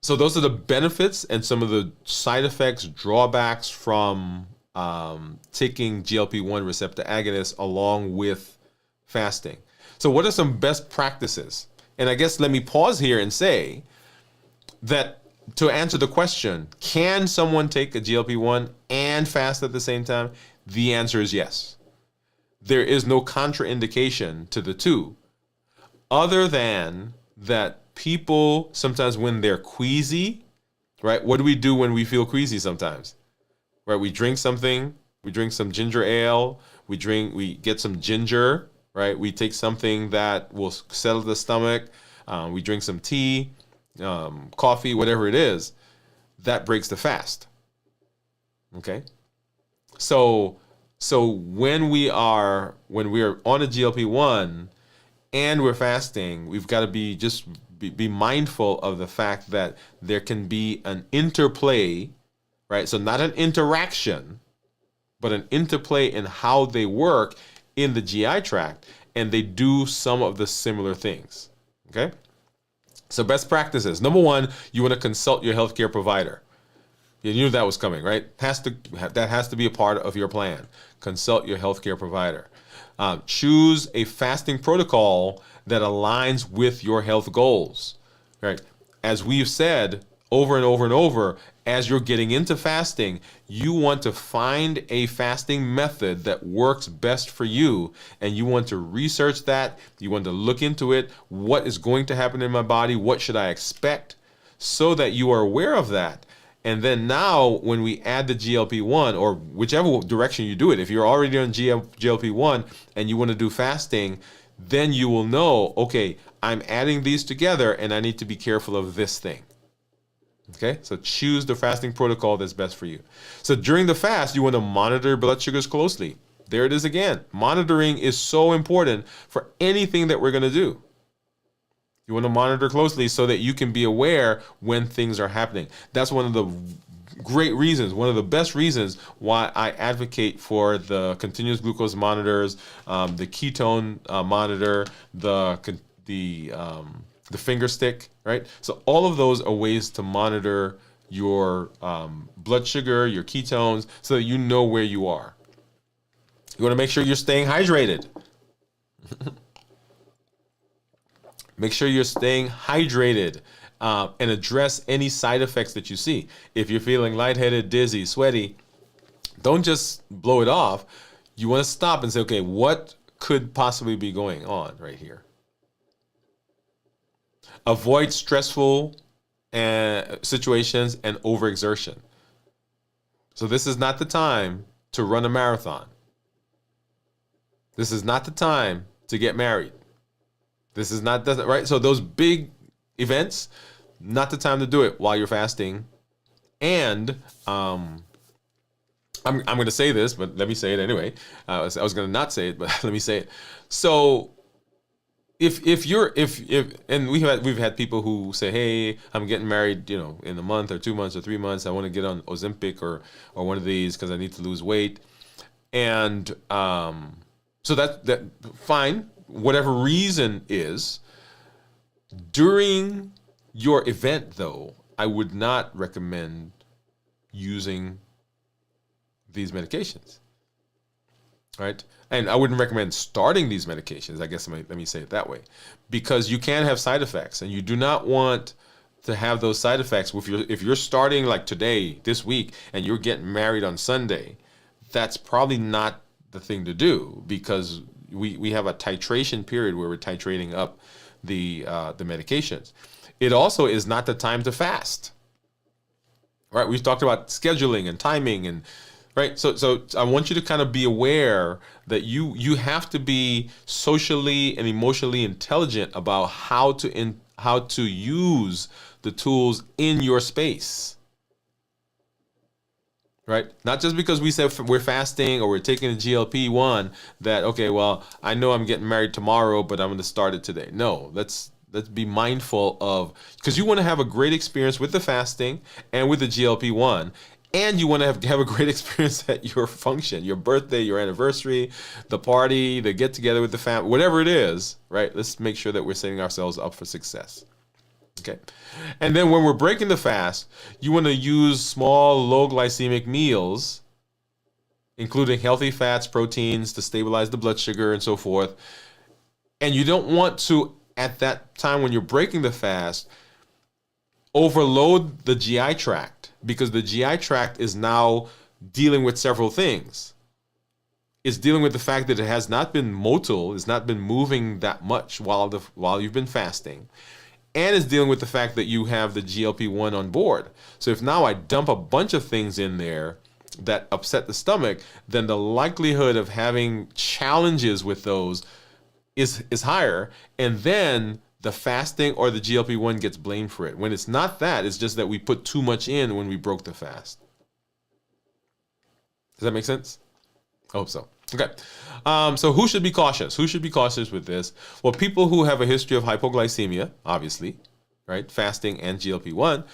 those are the benefits and some of the side effects, drawbacks from taking GLP-1 receptor agonists along with fasting. So what are some best practices? And I guess let me pause here and say that to answer the question, can someone take a GLP-1 and fast at the same time? The answer is yes. There is no contraindication to the two, other than that people sometimes when they're queasy, right? What do we do when we feel queasy sometimes? Right? We drink something, we drink some ginger ale, we get some ginger, right? We take something that will settle the stomach, we drink some tea, coffee, whatever it is, that breaks the fast. Okay? So when we are on a GLP-1 and we're fasting, we've got to be mindful of the fact that there can be an interplay, right? So not an interaction, but an interplay in how they work in the GI tract, and they do some of the similar things. Okay? So best practices. Number 1, you want to consult your healthcare provider. You knew that was coming, right? That has to be a part of your plan. Consult your healthcare provider. Choose a fasting protocol that aligns with your health goals, right? As we've said over and over and over, as you're getting into fasting, you want to find a fasting method that works best for you, and you want to research that. You want to look into it. What is going to happen in my body? What should I expect? So that you are aware of that. And then now when we add the GLP-1, or whichever direction you do it, if you're already on GLP-1 and you want to do fasting, then you will know, okay, I'm adding these together and I need to be careful of this thing. Okay, so choose the fasting protocol that's best for you. So during the fast, you want to monitor blood sugars closely. There it is again. Monitoring is so important for anything that we're going to do. You want to monitor closely so that you can be aware when things are happening. That's one of the great reasons, one of the best reasons why I advocate for the continuous glucose monitors, the ketone monitor, the finger stick, right? So all of those are ways to monitor your blood sugar, your ketones, so that you know where you are. You want to make sure you're staying hydrated. Make sure you're staying hydrated and address any side effects that you see. If you're feeling lightheaded, dizzy, sweaty, don't just blow it off. You want to stop and say, okay, what could possibly be going on right here? Avoid stressful situations and overexertion. So this is not the time to run a marathon. This is not the time to get married. This is not, right? So those big events, not the time to do it while you're fasting. And I'm going to say this, but let me say it anyway. I was going to not say it, but let me say it. So if and we've had people who say, hey, I'm getting married, in a month or 2 months or 3 months. I want to get on Ozempic or one of these because I need to lose weight. And so that fine, whatever reason is, During your event, though, I would not recommend using these medications, right? And I wouldn't recommend starting these medications. I guess let me say it that way, because you can have side effects, and you do not want to have those side effects. If you're starting like today, this week, and you're getting married on Sunday, that's probably not the thing to do, because we have a titration period where we're titrating up the medications. It also is not the time to fast. Right? We've talked about scheduling and timing, and right. So I want you to kind of be aware that you have to be socially and emotionally intelligent about how to use the tools in your space. Right? Not just because we said we're fasting or we're taking a GLP-1 that, okay, well, I know I'm getting married tomorrow, but I'm going to start it today. No, let's be mindful of, because you want to have a great experience with the fasting and with the GLP-1, and you want to have a great experience at your function, your birthday, your anniversary, the party, the get together with the family, whatever it is, right? Let's make sure that we're setting ourselves up for success. Okay. And then when we're breaking the fast, you want to use small, low glycemic meals, including healthy fats, proteins to stabilize the blood sugar and so forth. And you don't want to, at that time when you're breaking the fast, overload the GI tract, because the GI tract is now dealing with several things. It's dealing with the fact that it has not been motile, it's not been moving that much while you've been fasting. And it's dealing with the fact that you have the GLP-1 on board. So if now I dump a bunch of things in there that upset the stomach, then the likelihood of having challenges with those is higher. And then the fasting or the GLP-1 gets blamed for it. When it's not that, it's just that we put too much in when we broke the fast. Does that make sense? I hope so. Okay. So who should be cautious? Who should be cautious with this? Well, people who have a history of hypoglycemia, obviously, right? Fasting and GLP-1.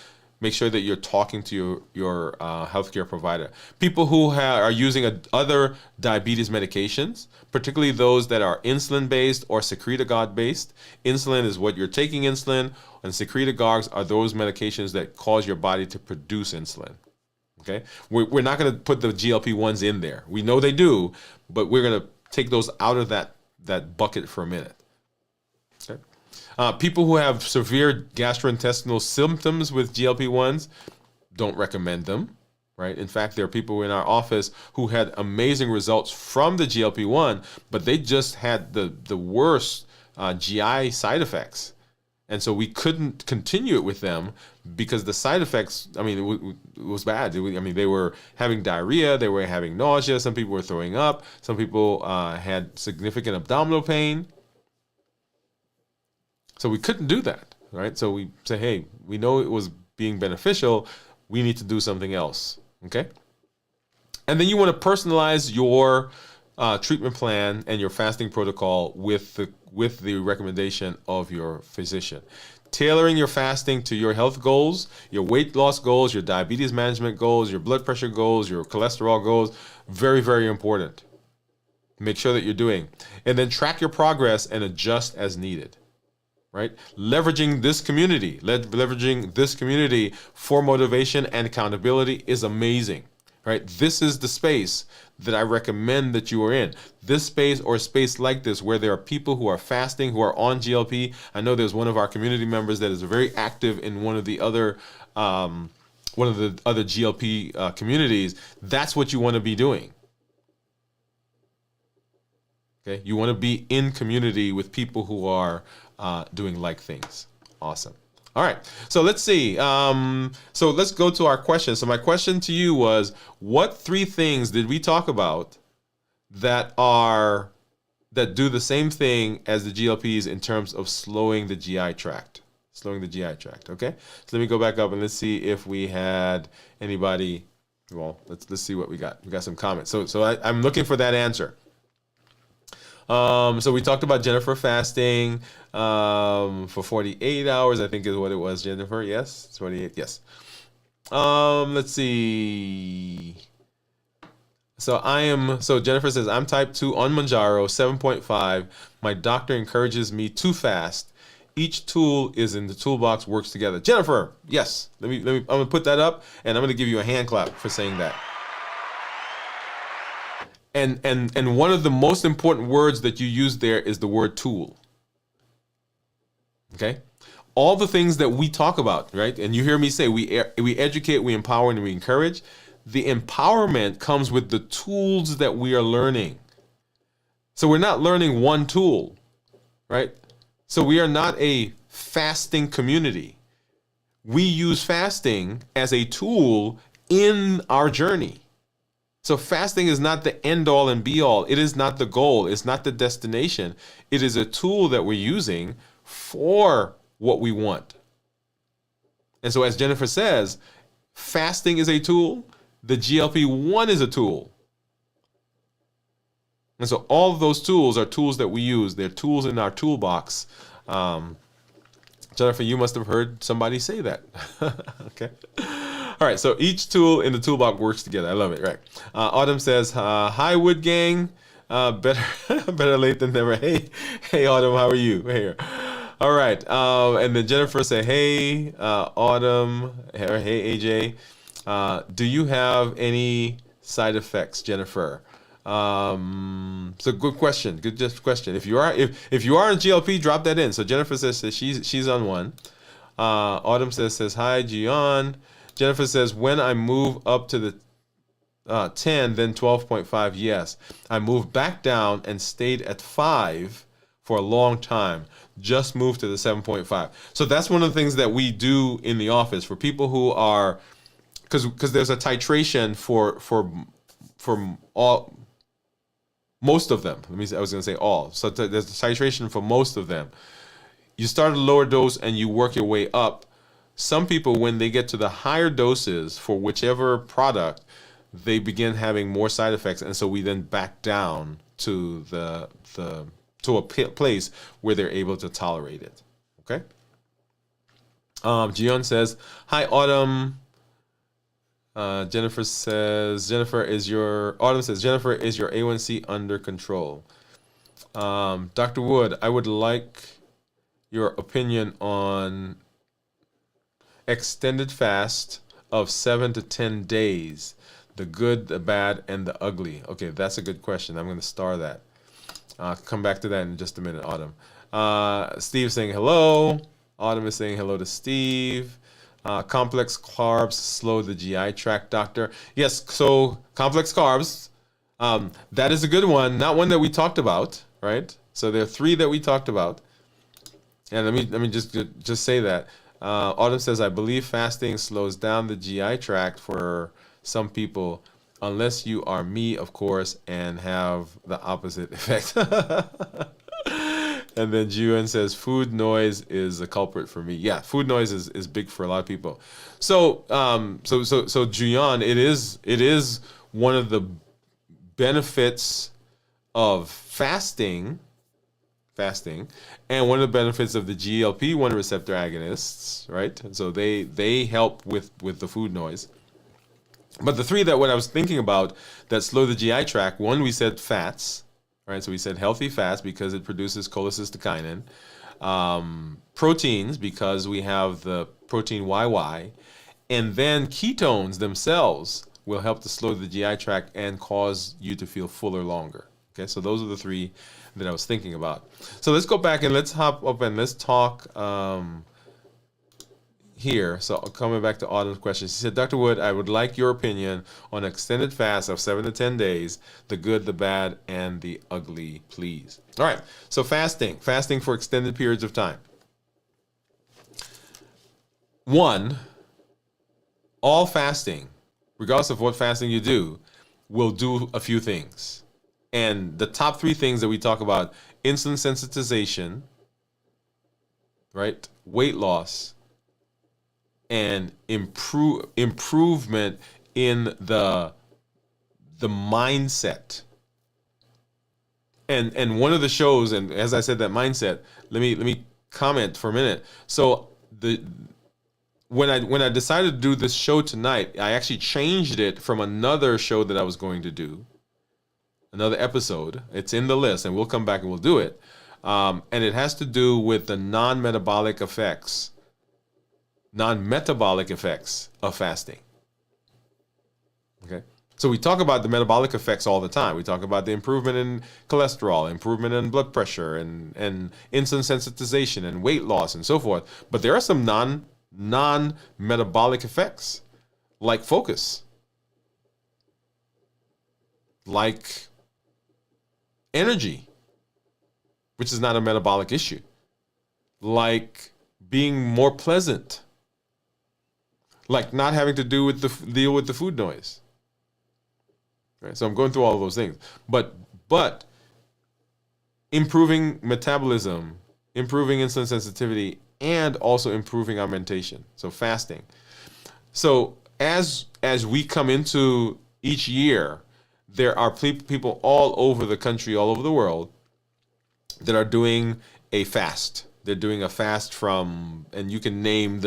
Make sure that you're talking to your healthcare provider. People who are using other diabetes medications, particularly those that are insulin-based or secretagogue-based. Insulin is what you're taking insulin, and secretagogues are those medications that cause your body to produce insulin. Okay, we're not going to put the GLP-1s in there. We know they do, but we're going to take those out of that bucket for a minute. Okay. People who have severe gastrointestinal symptoms with GLP-1s, don't recommend them. Right. In fact, there are people in our office who had amazing results from the GLP-1, but they just had the worst GI side effects. And so we couldn't continue it with them because the side effects, I mean, it was bad. They were having diarrhea, they were having nausea, some people were throwing up, some people had significant abdominal pain. So we couldn't do that, right? So we say, hey, we know it was being beneficial, we need to do something else, okay? And then you want to personalize your treatment plan and your fasting protocol with the recommendation of your physician. Tailoring your fasting to your health goals, your weight loss goals, your diabetes management goals, your blood pressure goals, your cholesterol goals, very, very important. Make sure that you're doing. And then track your progress and adjust as needed. Right? Leveraging this community for motivation and accountability is amazing. Right? This is the space that I recommend that you are in. This space or a space like this where there are people who are fasting, who are on GLP. I know there's one of our community members that is very active in one of the other GLP communities. That's what you want to be doing. Okay, you want to be in community with people who are doing like things. Awesome. All right, so let's see. So let's go to our question. So my question to you was, what 3 things did we talk about that do the same thing as the GLPs in terms of slowing the GI tract? Slowing the GI tract. Okay. So let me go back up and let's see if we had anybody. Well, let's see what we got. We got some comments. So I'm looking for that answer. So we talked about Jennifer fasting for 48 hours, I think is what it was, Jennifer. Yes, it's 48. Yes. Let's see. So Jennifer says, I'm type 2 on Manjaro, 7.5. My doctor encourages me to fast. Each tool is in the toolbox, works together. Jennifer, yes. Let me. I'm gonna put that up, and I'm gonna give you a hand clap for saying that. And one of the most important words that you use there is the word tool. Okay? All the things that we talk about, right? And you hear me say we educate, we empower, and we encourage. The empowerment comes with the tools that we are learning. So we're not learning one tool, right? So we are not a fasting community. We use fasting as a tool in our journey. So fasting is not the end all and be all. It is not the goal. It's not the destination. It is a tool that we're using for what we want. And so as Jennifer says, fasting is a tool. The GLP-1 is a tool. And so all of those tools are tools that we use. They're tools in our toolbox. Jennifer, you must have heard somebody say that. Okay. All right. So each tool in the toolbox works together. I love it. Right. Autumn says, hi, Wood Gang. Better late than never. Hey, Autumn, how are you? Here. All right. And then Jennifer say, hey, Autumn. Hey, AJ. Do you have any side effects, Jennifer? So good question. Good question. If you are on GLP, drop that in. So Jennifer says she's on one. Autumn says hi, Gian. Jennifer says when I move up to the 10, then 12.5. Yes, I moved back down and stayed at 5 for a long time. Just moved to the 7.5. So that's one of the things that we do in the office for people who are, because there's a titration for all. Most of them. I was going to say all. So there's a titration for most of them. You start at a lower dose and you work your way up. Some people, when they get to the higher doses for whichever product, they begin having more side effects, and so we then back down to a place where they're able to tolerate it. Okay. Gian says, "Hi, Autumn." Jennifer says, Autumn says, Jennifer, is your A1C under control? Dr. Woode, I would like your opinion on extended fast of 7 to 10 days, the good, the bad, and the ugly. Okay, that's a good question. I'm going to star that. I'll come back to that in just a minute, Autumn. Steve's saying hello. Autumn is saying hello to Steve. Complex carbs slow the GI tract, doctor. Yes, so complex carbs, that is a good one. Not one that we talked about, right? So there are 3 that we talked about. And let me just say that. Autumn says, I believe fasting slows down the GI tract for some people, unless you are me, of course, and have the opposite effect. And then Juan says, food noise is a culprit for me. Yeah, food noise is big for a lot of people. So Juan, it is one of the benefits of fasting, and one of the benefits of the GLP-1 receptor agonists, right? So they help with the food noise. But the 3 that what I was thinking about that slow the GI tract, one, we said fats. Right, so we said healthy fats because it produces cholecystokinin. Proteins because we have the protein YY. And then ketones themselves will help to slow the GI tract and cause you to feel fuller longer. Okay, so those are the 3 that I was thinking about. So let's go back and let's hop up and let's talk here. So coming back to Autumn's question, she said, Dr. Woode, I would like your opinion on extended fast of 7 to 10 days, the good, the bad, and the ugly, please. All right, so fasting for extended periods of time. 1, all fasting, regardless of what fasting you do, will do a few things. And the top 3 things that we talk about, insulin sensitization, right, weight loss, and improvement in the mindset. And one of the shows, and as I said, that mindset, let me comment for a minute. So when I decided to do this show tonight, I actually changed it from another show that I was going to do, another episode. It's in the list, and we'll come back and we'll do it. And it has to do with the non-metabolic effects of fasting. Okay. So we talk about the metabolic effects all the time. We talk about the improvement in cholesterol, improvement in blood pressure, and insulin sensitization and weight loss and so forth. But there are some non-metabolic effects, like focus, like energy, which is not a metabolic issue, like being more pleasant, like not having to deal with the food noise. Right? So I'm going through all of those things, but improving metabolism, improving insulin sensitivity, and also improving augmentation. So fasting. So as we come into each year, there are people all over the country, all over the world, that are doing a fast. They're doing a fast from, and you can name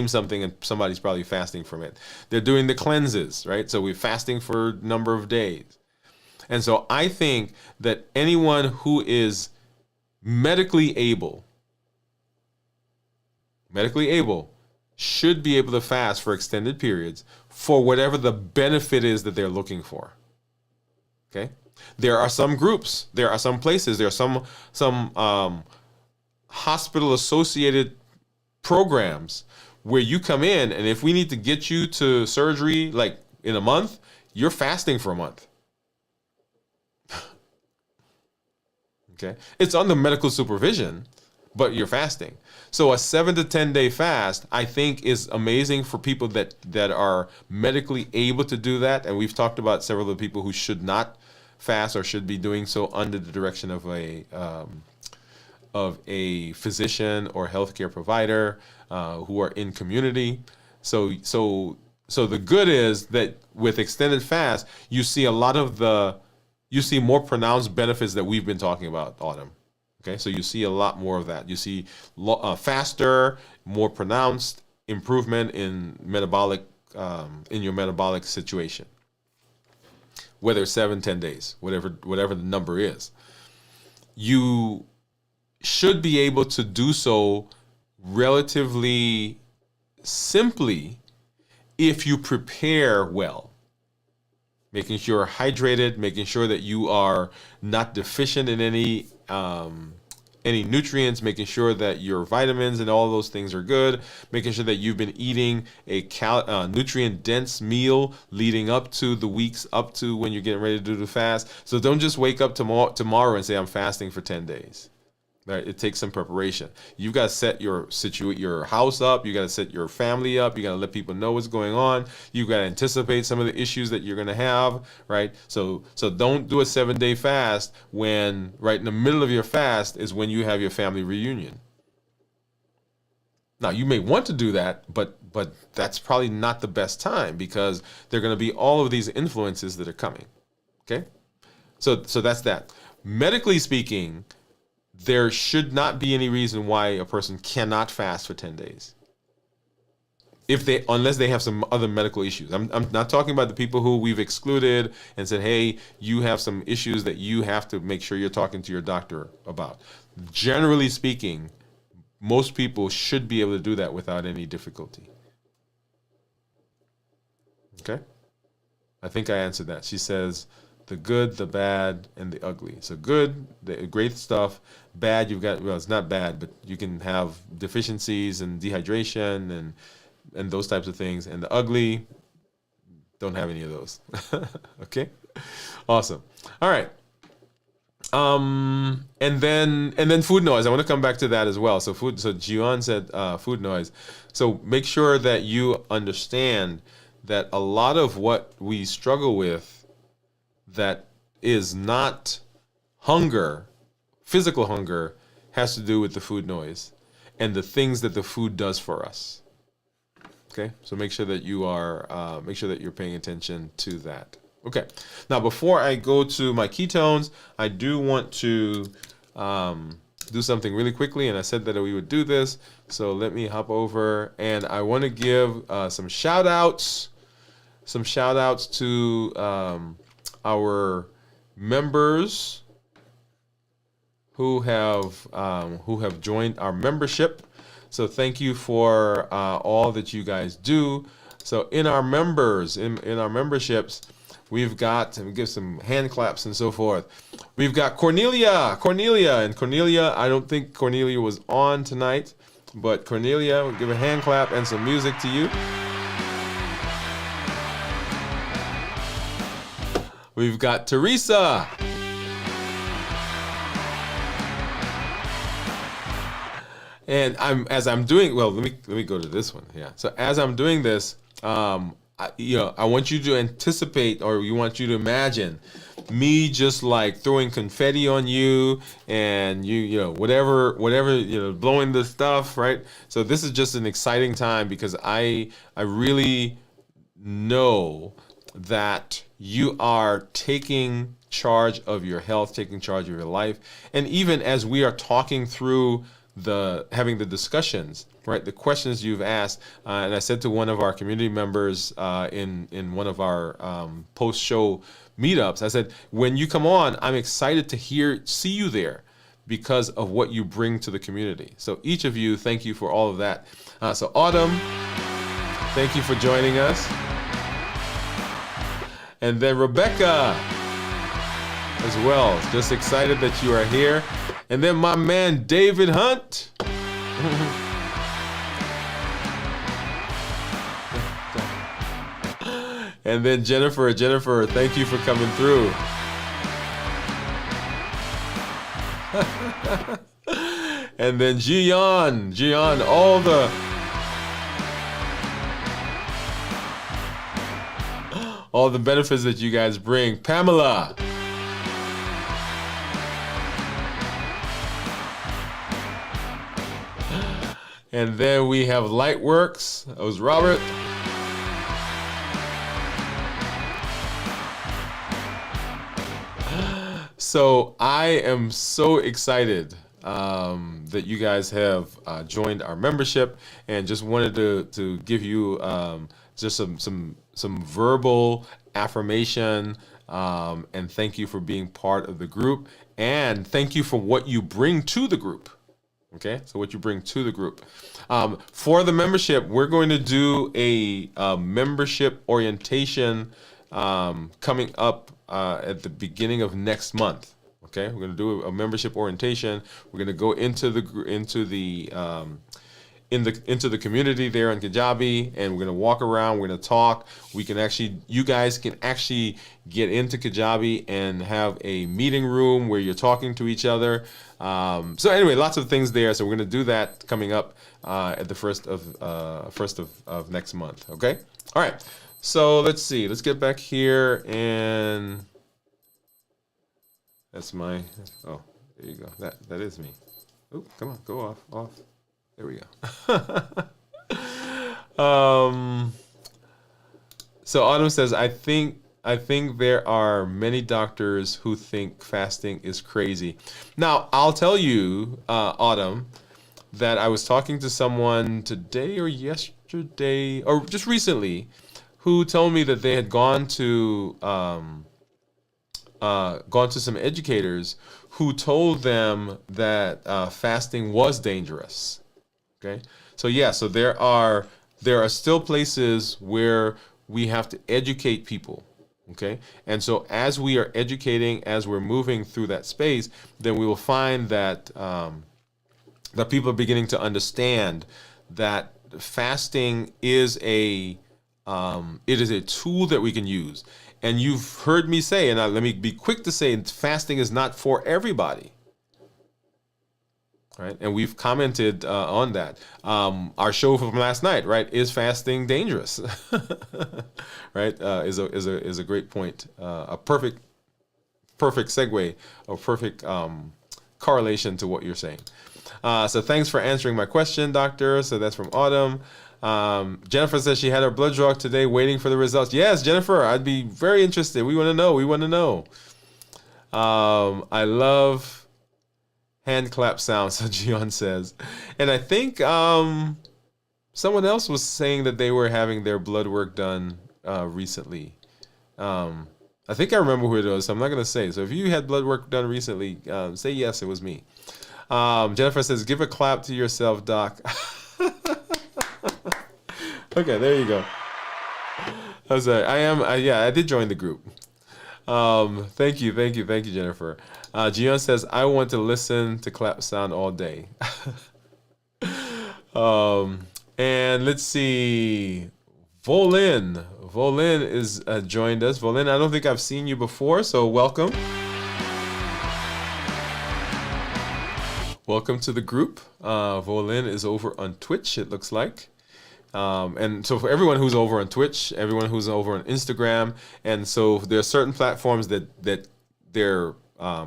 something, and somebody's probably fasting from it. They're doing the cleanses, right? So we're fasting for a number of days. And so I think that anyone who is medically able should be able to fast for extended periods for whatever the benefit is that they're looking for. Okay? There are some groups, there are some places, there are some hospital associated programs where you come in, and if we need to get you to surgery like in a month, you're fasting for a month. Okay? It's under medical supervision, but you're fasting. So a 7 to 10 day fast, I think, is amazing for people that are medically able to do that. And we've talked about several of the people who should not fast or should be doing so under the direction of a physician or healthcare provider who are in community. So the good is that with extended fast, you see more pronounced benefits that we've been talking about, Autumn. Okay, so you see a lot more of that. You see faster, more pronounced improvement in in your metabolic situation. Whether it's 7, 10 days, whatever the number is, you should be able to do so relatively simply if you prepare well. Making sure you're hydrated, making sure that you are not deficient in any nutrients, making sure that your vitamins and all those things are good, making sure that you've been eating a nutrient-dense meal leading up to the weeks up to when you're getting ready to do the fast. So don't just wake up tomorrow and say, I'm fasting for 10 days. Right? It takes some preparation. You've got to set your house up. You got to set your family up. You got to let people know what's going on. You got to anticipate some of the issues that you're going to have, right? So don't do a 7-day fast when right in the middle of your fast is when you have your family reunion. Now, you may want to do that, but that's probably not the best time because there are going to be all of these influences that are coming. Okay? So that's that. Medically speaking, there should not be any reason why a person cannot fast for 10 days. Unless they have some other medical issues. I'm not talking about the people who we've excluded and said, hey, you have some issues that you have to make sure you're talking to your doctor about. Generally speaking, most people should be able to do that without any difficulty. Okay? I think I answered that. She says, the good, the bad, and the ugly. So good, the great stuff. Bad, it's not bad, but you can have deficiencies and dehydration and those types of things. And the ugly, don't have any of those. Okay? Awesome. All right. And then food noise. I want to come back to that as well. So Jion said food noise. So make sure that you understand that a lot of what we struggle with that is not hunger, physical hunger, has to do with the food noise and the things that the food does for us. Okay, so make sure that you're paying attention to that. Okay, now before I go to my ketones, I do want to do something really quickly, and I said that we would do this, so let me hop over, and I want to give some shout outs to our members who have joined our membership. So thank you for all that you guys do. So in our memberships, we've got, and we give some hand claps and so forth. We've got Cornelia, and Cornelia, I don't think Cornelia was on tonight, but Cornelia, we'll give a hand clap and some music to you. We've got Teresa. And let me go to this one. Yeah. So as I'm doing this, I want you to anticipate, or we want you to imagine me just like throwing confetti on you, and whatever, blowing the stuff, right? So this is just an exciting time because I really know that you are taking charge of your health, taking charge of your life. And even as we are talking through having the discussions, right? The questions you've asked, and I said to one of our community members in one of our post-show meetups, I said, when you come on, I'm excited to see you there because of what you bring to the community. So each of you, thank you for all of that. So Autumn, thank you for joining us. And then Rebecca as well. Just excited that you are here. And then my man, David Hunt. And then Jennifer, thank you for coming through. And then Gian, all the benefits that you guys bring. Pamela. And then we have Lightworks. That was Robert. So I am so excited that you guys have joined our membership, and just wanted to give you just some verbal affirmation, and thank you for being part of the group, and thank you for what you bring to the group. Okay, so what you bring to the group. For the membership, we're going to do a membership orientation coming up at the beginning of next month. Okay, we're going to do a membership orientation. We're going to go into the community there in Kajabi, and we're going to walk around. We're going to talk. You guys can actually get into Kajabi and have a meeting room where you're talking to each other. So anyway, lots of things there. So we're going to do that coming up at the first of next month. Okay. All right. So let's see. Let's get back here, and that's my. Oh, there you go. That is me. Oh, come on, go off. There we go. So Autumn says, I think there are many doctors who think fasting is crazy. Now, I'll tell you, Autumn, that I was talking to someone today or yesterday or just recently who told me that they had gone to some educators who told them that fasting was dangerous. Okay, so there are still places where we have to educate people. Okay, and so as we are educating, as we're moving through that space, then we will find that that people are beginning to understand that fasting is it is a tool that we can use. And you've heard me say, and let me be quick to say, fasting is not for everybody. Right, and we've commented on that. Our show from last night, right? Is fasting dangerous? Right, is a great point. A perfect segue, a perfect correlation to what you're saying. So thanks for answering my question, Doctor. So that's from Autumn. Jennifer says she had her blood draw today, waiting for the results. Yes, Jennifer, I'd be very interested. We want to know. I love hand clap sounds, so Gian says. And I think someone else was saying that they were having their blood work done recently. I think I remember who it was, so I'm not going to say. So if you had blood work done recently, say yes, it was me. Jennifer says, give a clap to yourself, Doc. Okay, there you go. I did join the group. Thank you, Jennifer. Gian says, I want to listen to clap sound all day. And let's see. Volin is joined us. Volin, I don't think I've seen you before, so welcome. Welcome to the group. Volin is over on Twitch, it looks like. And so for everyone who's over on Twitch, everyone who's over on Instagram, and so there are certain platforms that their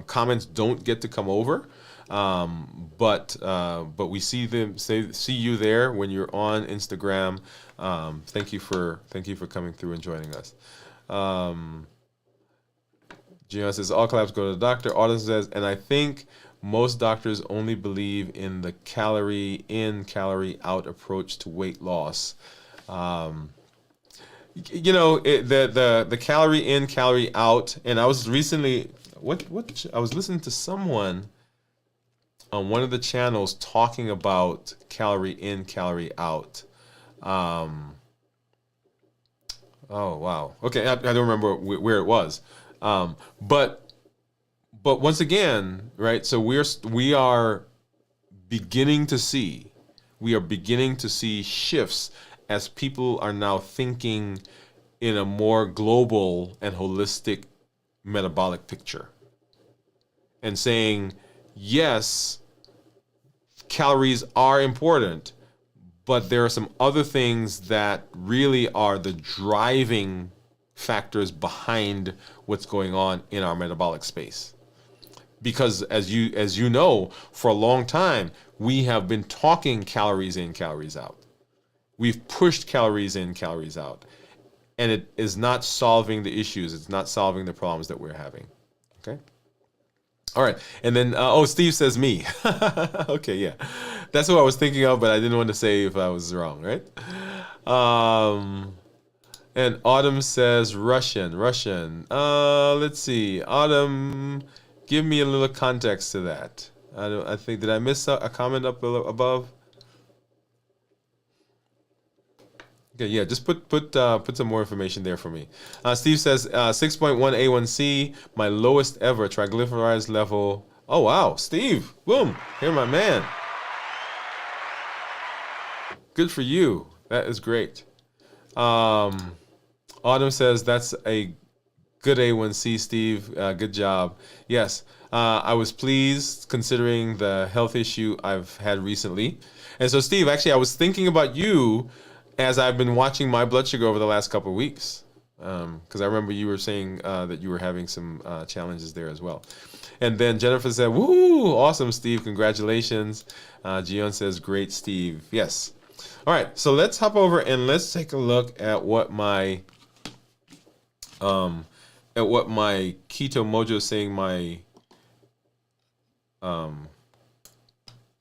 comments don't get to come over. But we see you there when you're on Instagram. Thank you for coming through and joining us. Gian says all claps go to the doctor. Autumn says, and I think most doctors only believe in the calorie in, calorie out approach to weight loss. The calorie in, calorie out, and I was recently I was listening to someone on one of the channels talking about calorie in, calorie out. Oh wow. Okay, I don't remember where it was. But once again, right? So we are beginning to see shifts as people are now thinking in a more global and holistic metabolic picture, and saying, yes, calories are important, but there are some other things that really are the driving factors behind what's going on in our metabolic space. Because as you know, for a long time, we have been talking calories in, calories out. We've pushed calories in, calories out. And it is not solving the issues. It's not solving the problems that we're having. Okay? All right. And then, Steve says me. Okay, yeah. That's what I was thinking of, but I didn't want to say if I was wrong, right? And Autumn says Russian. Let's see. Autumn, give me a little context to that. I think, did I miss a comment up above? Okay, yeah, just put some more information there for me. Steve says 6.1 A1C, my lowest ever triglycerides level. Oh wow, Steve, boom, here my man. Good for you. That is great. Autumn says that's a good A1C, Steve. Good job. Yes, I was pleased considering the health issue I've had recently. And so, Steve, actually, I was thinking about you as I've been watching my blood sugar over the last couple of weeks. Because I remember you were saying that you were having some challenges there as well. And then Jennifer said, woo, awesome, Steve. Congratulations. Gian says, great, Steve. Yes. All right, so let's hop over and let's take a look at what my Keto Mojo is saying my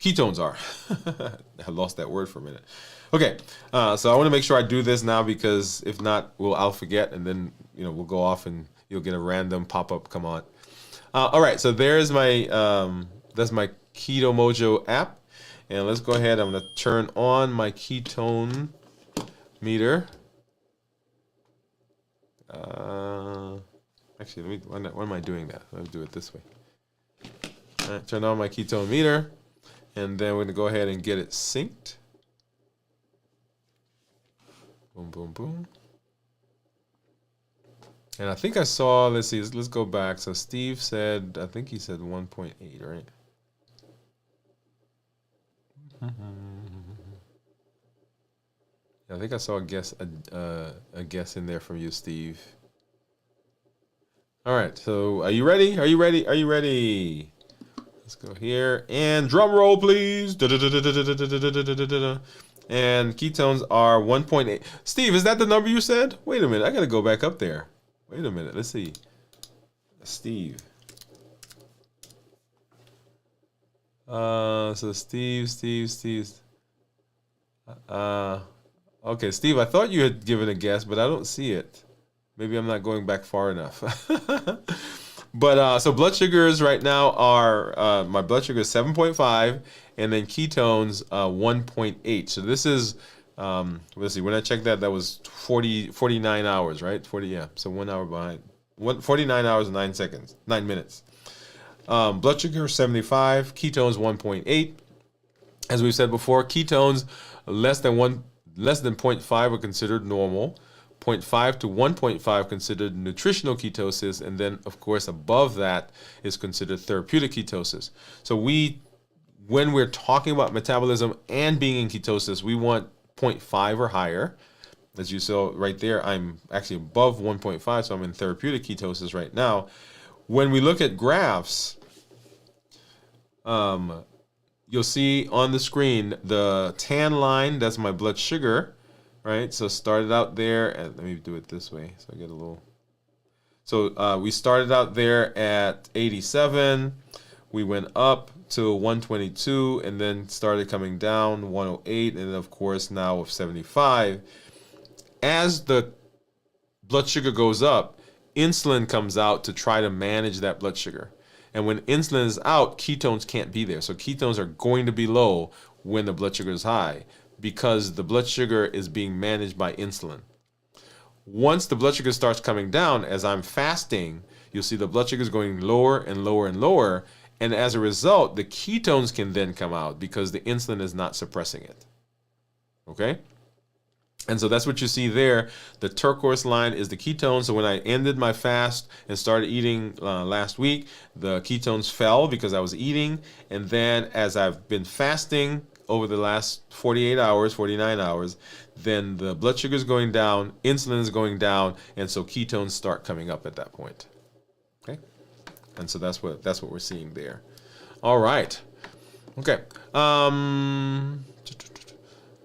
ketones are. I lost that word for a minute. Okay, so I want to make sure I do this now, because if not, I'll forget, and then we'll go off and you'll get a random pop-up come on. All right, so there's my that's my Keto Mojo app. And let's go ahead. I'm going to turn on my ketone meter. Actually, why am I doing that? Let me do it this way. All right, turn on my ketone meter. And then we're going to go ahead and get it synced. Boom, boom, boom. And I think I saw, let's see, let's go back. So Steve said, I think he said 1.8, right? I think I saw a guess in there from you, Steve. All right, so are you ready? Are you ready? Let's go here and drum roll, please. And ketones are 1.8. Steve, is that the number you said? Wait a minute, I gotta go back up there. Wait a minute, let's see. Steve. So Steve. Okay, Steve, I thought you had given a guess, but I don't see it. Maybe I'm not going back far enough. But so blood sugars right now are, my blood sugar is 7.5, and then ketones 1.8. So this is, let's see, when I checked that was 49 hours, right? 40, yeah. So 1 hour behind. 49 hours and 9 minutes. Blood sugar 75, ketones 1.8. As we've said before, ketones less than 0.5 are considered normal. 0.5 to 1.5 considered nutritional ketosis, and then of course above that is considered therapeutic ketosis. So when we're talking about metabolism and being in ketosis, we want 0.5 or higher. As you saw right there, I'm actually above 1.5, so I'm in therapeutic ketosis right now. When we look at graphs, you'll see on the screen the tan line, that's my blood sugar, right? So started out there, and let me do it this way so I get a little. So we started out there at 87, we went up to 122, and then started coming down 108, and then of course now with 75. As the blood sugar goes up, insulin comes out to try to manage that blood sugar. And when insulin is out, ketones can't be there. So ketones are going to be low when the blood sugar is high because the blood sugar is being managed by insulin. Once the blood sugar starts coming down, as I'm fasting, you'll see the blood sugar is going lower and lower and lower. And as a result, the ketones can then come out because the insulin is not suppressing it. Okay? And so that's what you see there. The turquoise line is the ketones. So when I ended my fast and started eating last week, the ketones fell because I was eating. And then as I've been fasting over the last 48 hours, 49 hours, then the blood sugar is going down, insulin is going down, and so ketones start coming up at that point. Okay? And so that's what we're seeing there. All right. Okay.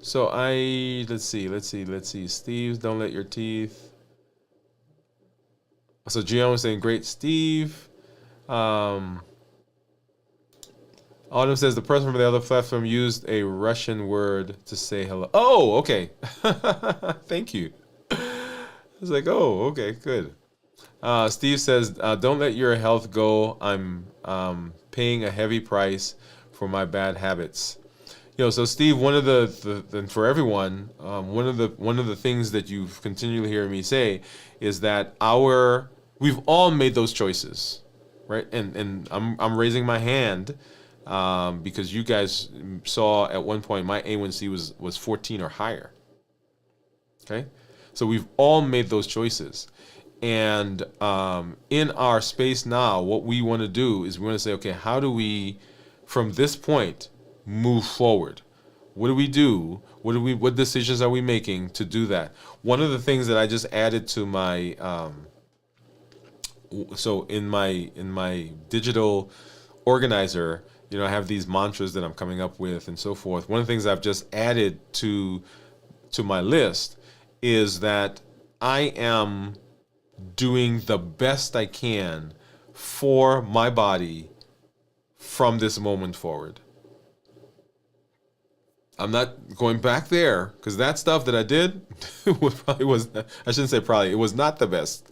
So let's see. Steve, don't let your teeth. So Gian was saying, great, Steve. Autumn says the person from the other platform used a Russian word to say hello. Oh, okay. Thank you. I was like, oh, okay, good. Steve says, don't let your health go. I'm paying a heavy price for my bad habits. So Steve, one of the for everyone, one of the things that you've continually heard me say is that we've all made those choices, right? And I'm raising my hand because you guys saw at one point my A1C was 14 or higher. Okay, so we've all made those choices, and in our space now, what we want to do is we want to say, okay, how do we, from this point, move forward? What do we do? What decisions are we making to do that? One of the things that I just added to my so in my digital organizer, I have these mantras that I'm coming up with and so forth. One of the things I've just added to my list is that I am doing the best I can for my body from this moment forward. I'm not going back there because that stuff that I did I shouldn't say probably, it was not the best.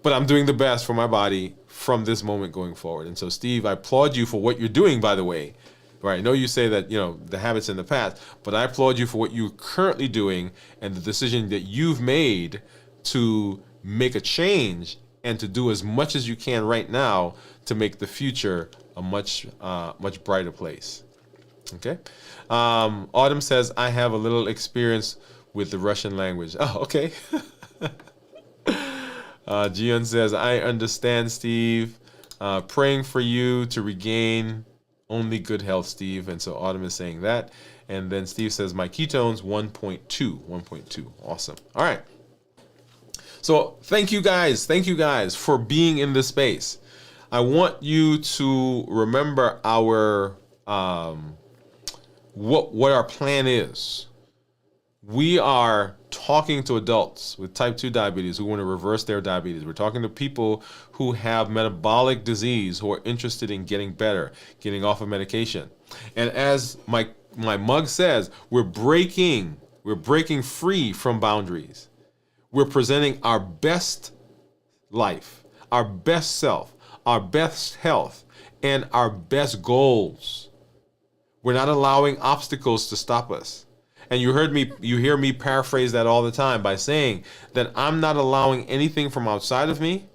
But I'm doing the best for my body from this moment going forward. And so, Steve, I applaud you for what you're doing, by the way. Right? I know you say that, the habits in the past, but I applaud you for what you're currently doing and the decision that you've made to make a change and to do as much as you can right now to make the future a much brighter place. Okay. Autumn says, I have a little experience with the Russian language. Oh, okay. Gian says, I understand, Steve. Praying for you to regain only good health, Steve. And so Autumn is saying that. And then Steve says, my ketones 1.2. Awesome. All right. So thank you guys for being in this space. I want you to remember our what our plan is. We are talking to adults with type 2 diabetes who want to reverse their diabetes. We're talking to people who have metabolic disease who are interested in getting better, getting off of medication. And as my mug says, we're breaking free from boundaries. We're presenting our best life, our best self, our best health, and our best goals. We're not allowing obstacles to stop us. And you hear me paraphrase that all the time by saying that I'm not allowing anything from outside of me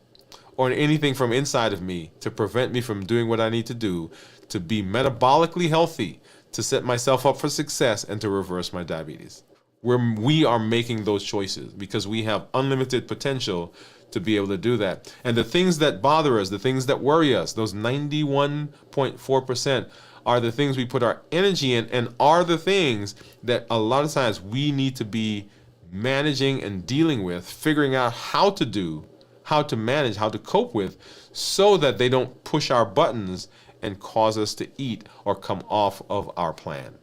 or anything from inside of me to prevent me from doing what I need to do to be metabolically healthy, to set myself up for success, and to reverse my diabetes. We are making those choices because we have unlimited potential to be able to do that. And the things that bother us, the things that worry us, those 91.4% are the things we put our energy in, and are the things that a lot of times we need to be managing and dealing with, figuring out how to do, how to manage, how to cope with, so that they don't push our buttons and cause us to eat or come off of our plan.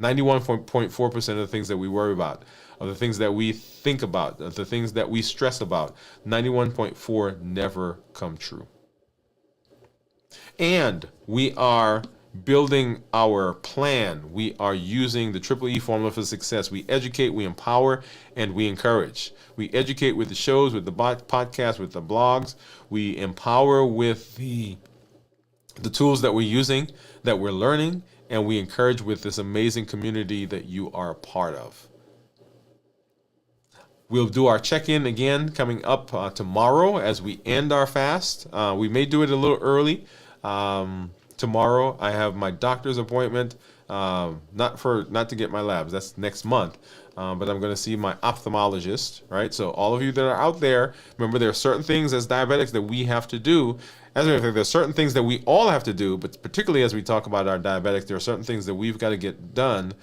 91.4% of the things that we worry about, of the things that we think about, of the things that we stress about, 91.4 never come true. And we are building our plan. We are using the Triple E formula for success. We educate, we empower, and we encourage. We educate with the shows, with the podcasts, with the blogs. We empower with the tools that we're using, that we're learning, and we encourage with this amazing community that you are a part of. We'll do our check-in again coming up tomorrow as we end our fast. We may do it a little early. Tomorrow I have my doctor's appointment, not to get my labs, that's next month, but I'm going to see my ophthalmologist, right? So all of you that are out there, remember there are certain things as diabetics that we have to do. As a matter of fact, there are certain things that we all have to do, but particularly as we talk about our diabetics, there are certain things that we've got to get done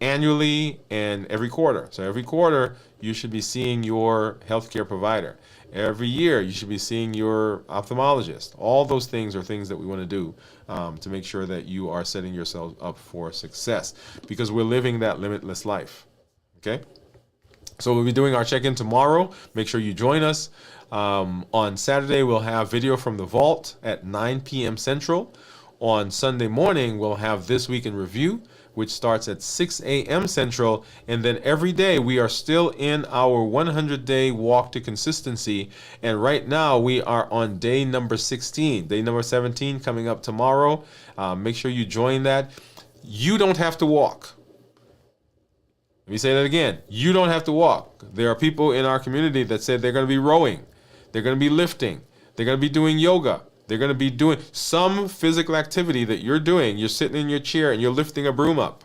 annually and every quarter. So every quarter, you should be seeing your healthcare provider. Every year, you should be seeing your ophthalmologist. All those things are things that we want to do to make sure that you are setting yourself up for success, because we're living that limitless life. Okay? So we'll be doing our check-in tomorrow. Make sure you join us. On Saturday, we'll have video from the vault at 9 p.m. Central. On Sunday morning, we'll have This Week in Review, which starts at 6 a.m. Central. And then every day, we are still in our 100-day walk to consistency. And right now, we are on day number 16. Day number 17 coming up tomorrow. Make sure you join that. You don't have to walk. Let me say that again. You don't have to walk. There are people in our community that said they're going to be rowing. They're going to be lifting. They're going to be doing yoga. They're going to be doing some physical activity that you're doing. You're sitting in your chair and you're lifting a broom up.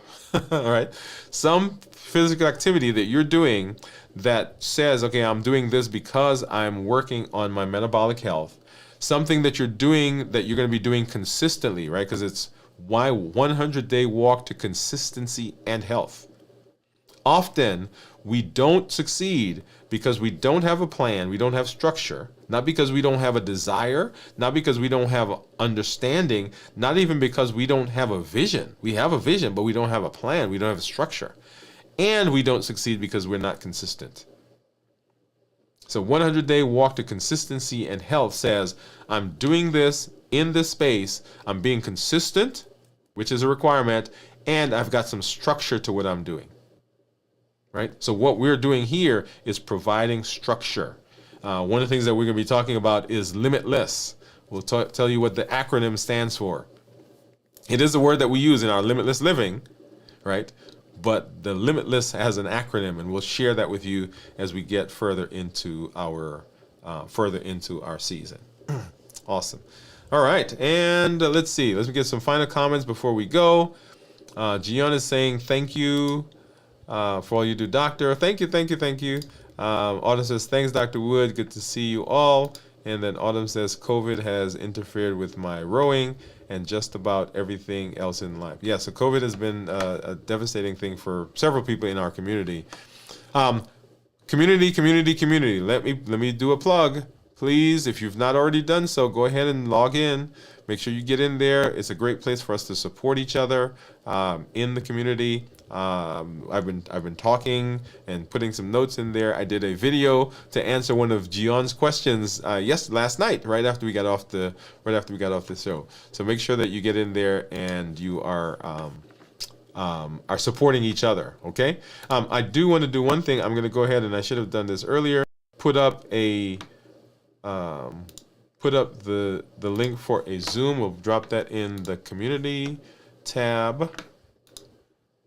All right. Some physical activity that you're doing that says, okay, I'm doing this because I'm working on my metabolic health. Something that you're doing that you're going to be doing consistently, right? Because it's why 100-day walk to consistency and health. Often, we don't succeed because we don't have a plan, we don't have structure, not because we don't have a desire, not because we don't have understanding, not even because we don't have a vision. We have a vision, but we don't have a plan, we don't have a structure. And we don't succeed because we're not consistent. So 100-day walk to consistency and health says, I'm doing this in this space, I'm being consistent, which is a requirement, and I've got some structure to what I'm doing. Right? So what we're doing here is providing structure. One of the things that we're going to be talking about is limitless. We'll tell you what the acronym stands for. It is the word that we use in our limitless living, right? But the limitless has an acronym, and we'll share that with you as we get further into our season. Awesome. All right, and let's see. Let's get some final comments before we go. Gian is saying thank you. For all you do, Doctor. Thank you. Autumn says, thanks, Dr. Woode. Good to see you all. And then Autumn says, COVID has interfered with my rowing and just about everything else in life. Yeah, so COVID has been a devastating thing for several people in our community. Community. Let me do a plug. Please, if you've not already done so, go ahead and log in. Make sure you get in there. It's a great place for us to support each other in the community. I've been talking and putting some notes in there. I did a video to answer one of Gion's questions last night, right after we got off the show. So make sure that you get in there and you are are supporting each other. Okay. I do want to do one thing. I'm going to go ahead, and I should have done this earlier. Put up the link for a Zoom. We'll drop that in the community tab.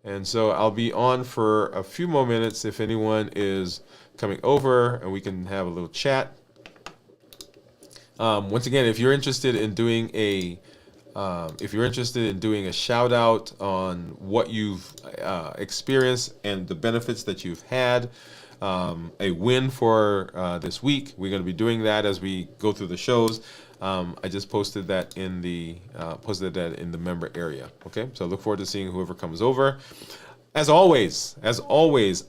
And so I'll be on for a few more minutes if anyone is coming over, and we can have a little chat. Once again, if you're interested in doing a shout out on what you've experienced and the benefits that you've had, a win for this week, we're going to be doing that as we go through the shows. I just posted that in the member area. Okay, so I look forward to seeing whoever comes over. As always,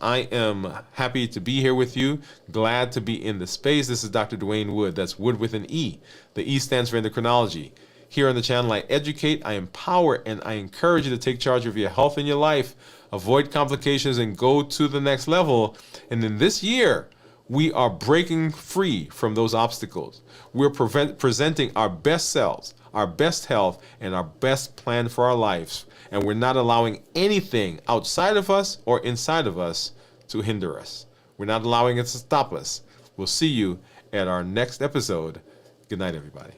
I am happy to be here with you. Glad to be in the space. This is Dr. Dwain Woode. That's Wood with an E. The E stands for endocrinology. Here on the channel, I educate, I empower, and I encourage you to take charge of your health and your life, avoid complications, and go to the next level. And in this year, we are breaking free from those obstacles. We're presenting our best selves, our best health, and our best plan for our lives. And we're not allowing anything outside of us or inside of us to hinder us. We're not allowing it to stop us. We'll see you at our next episode. Good night, everybody.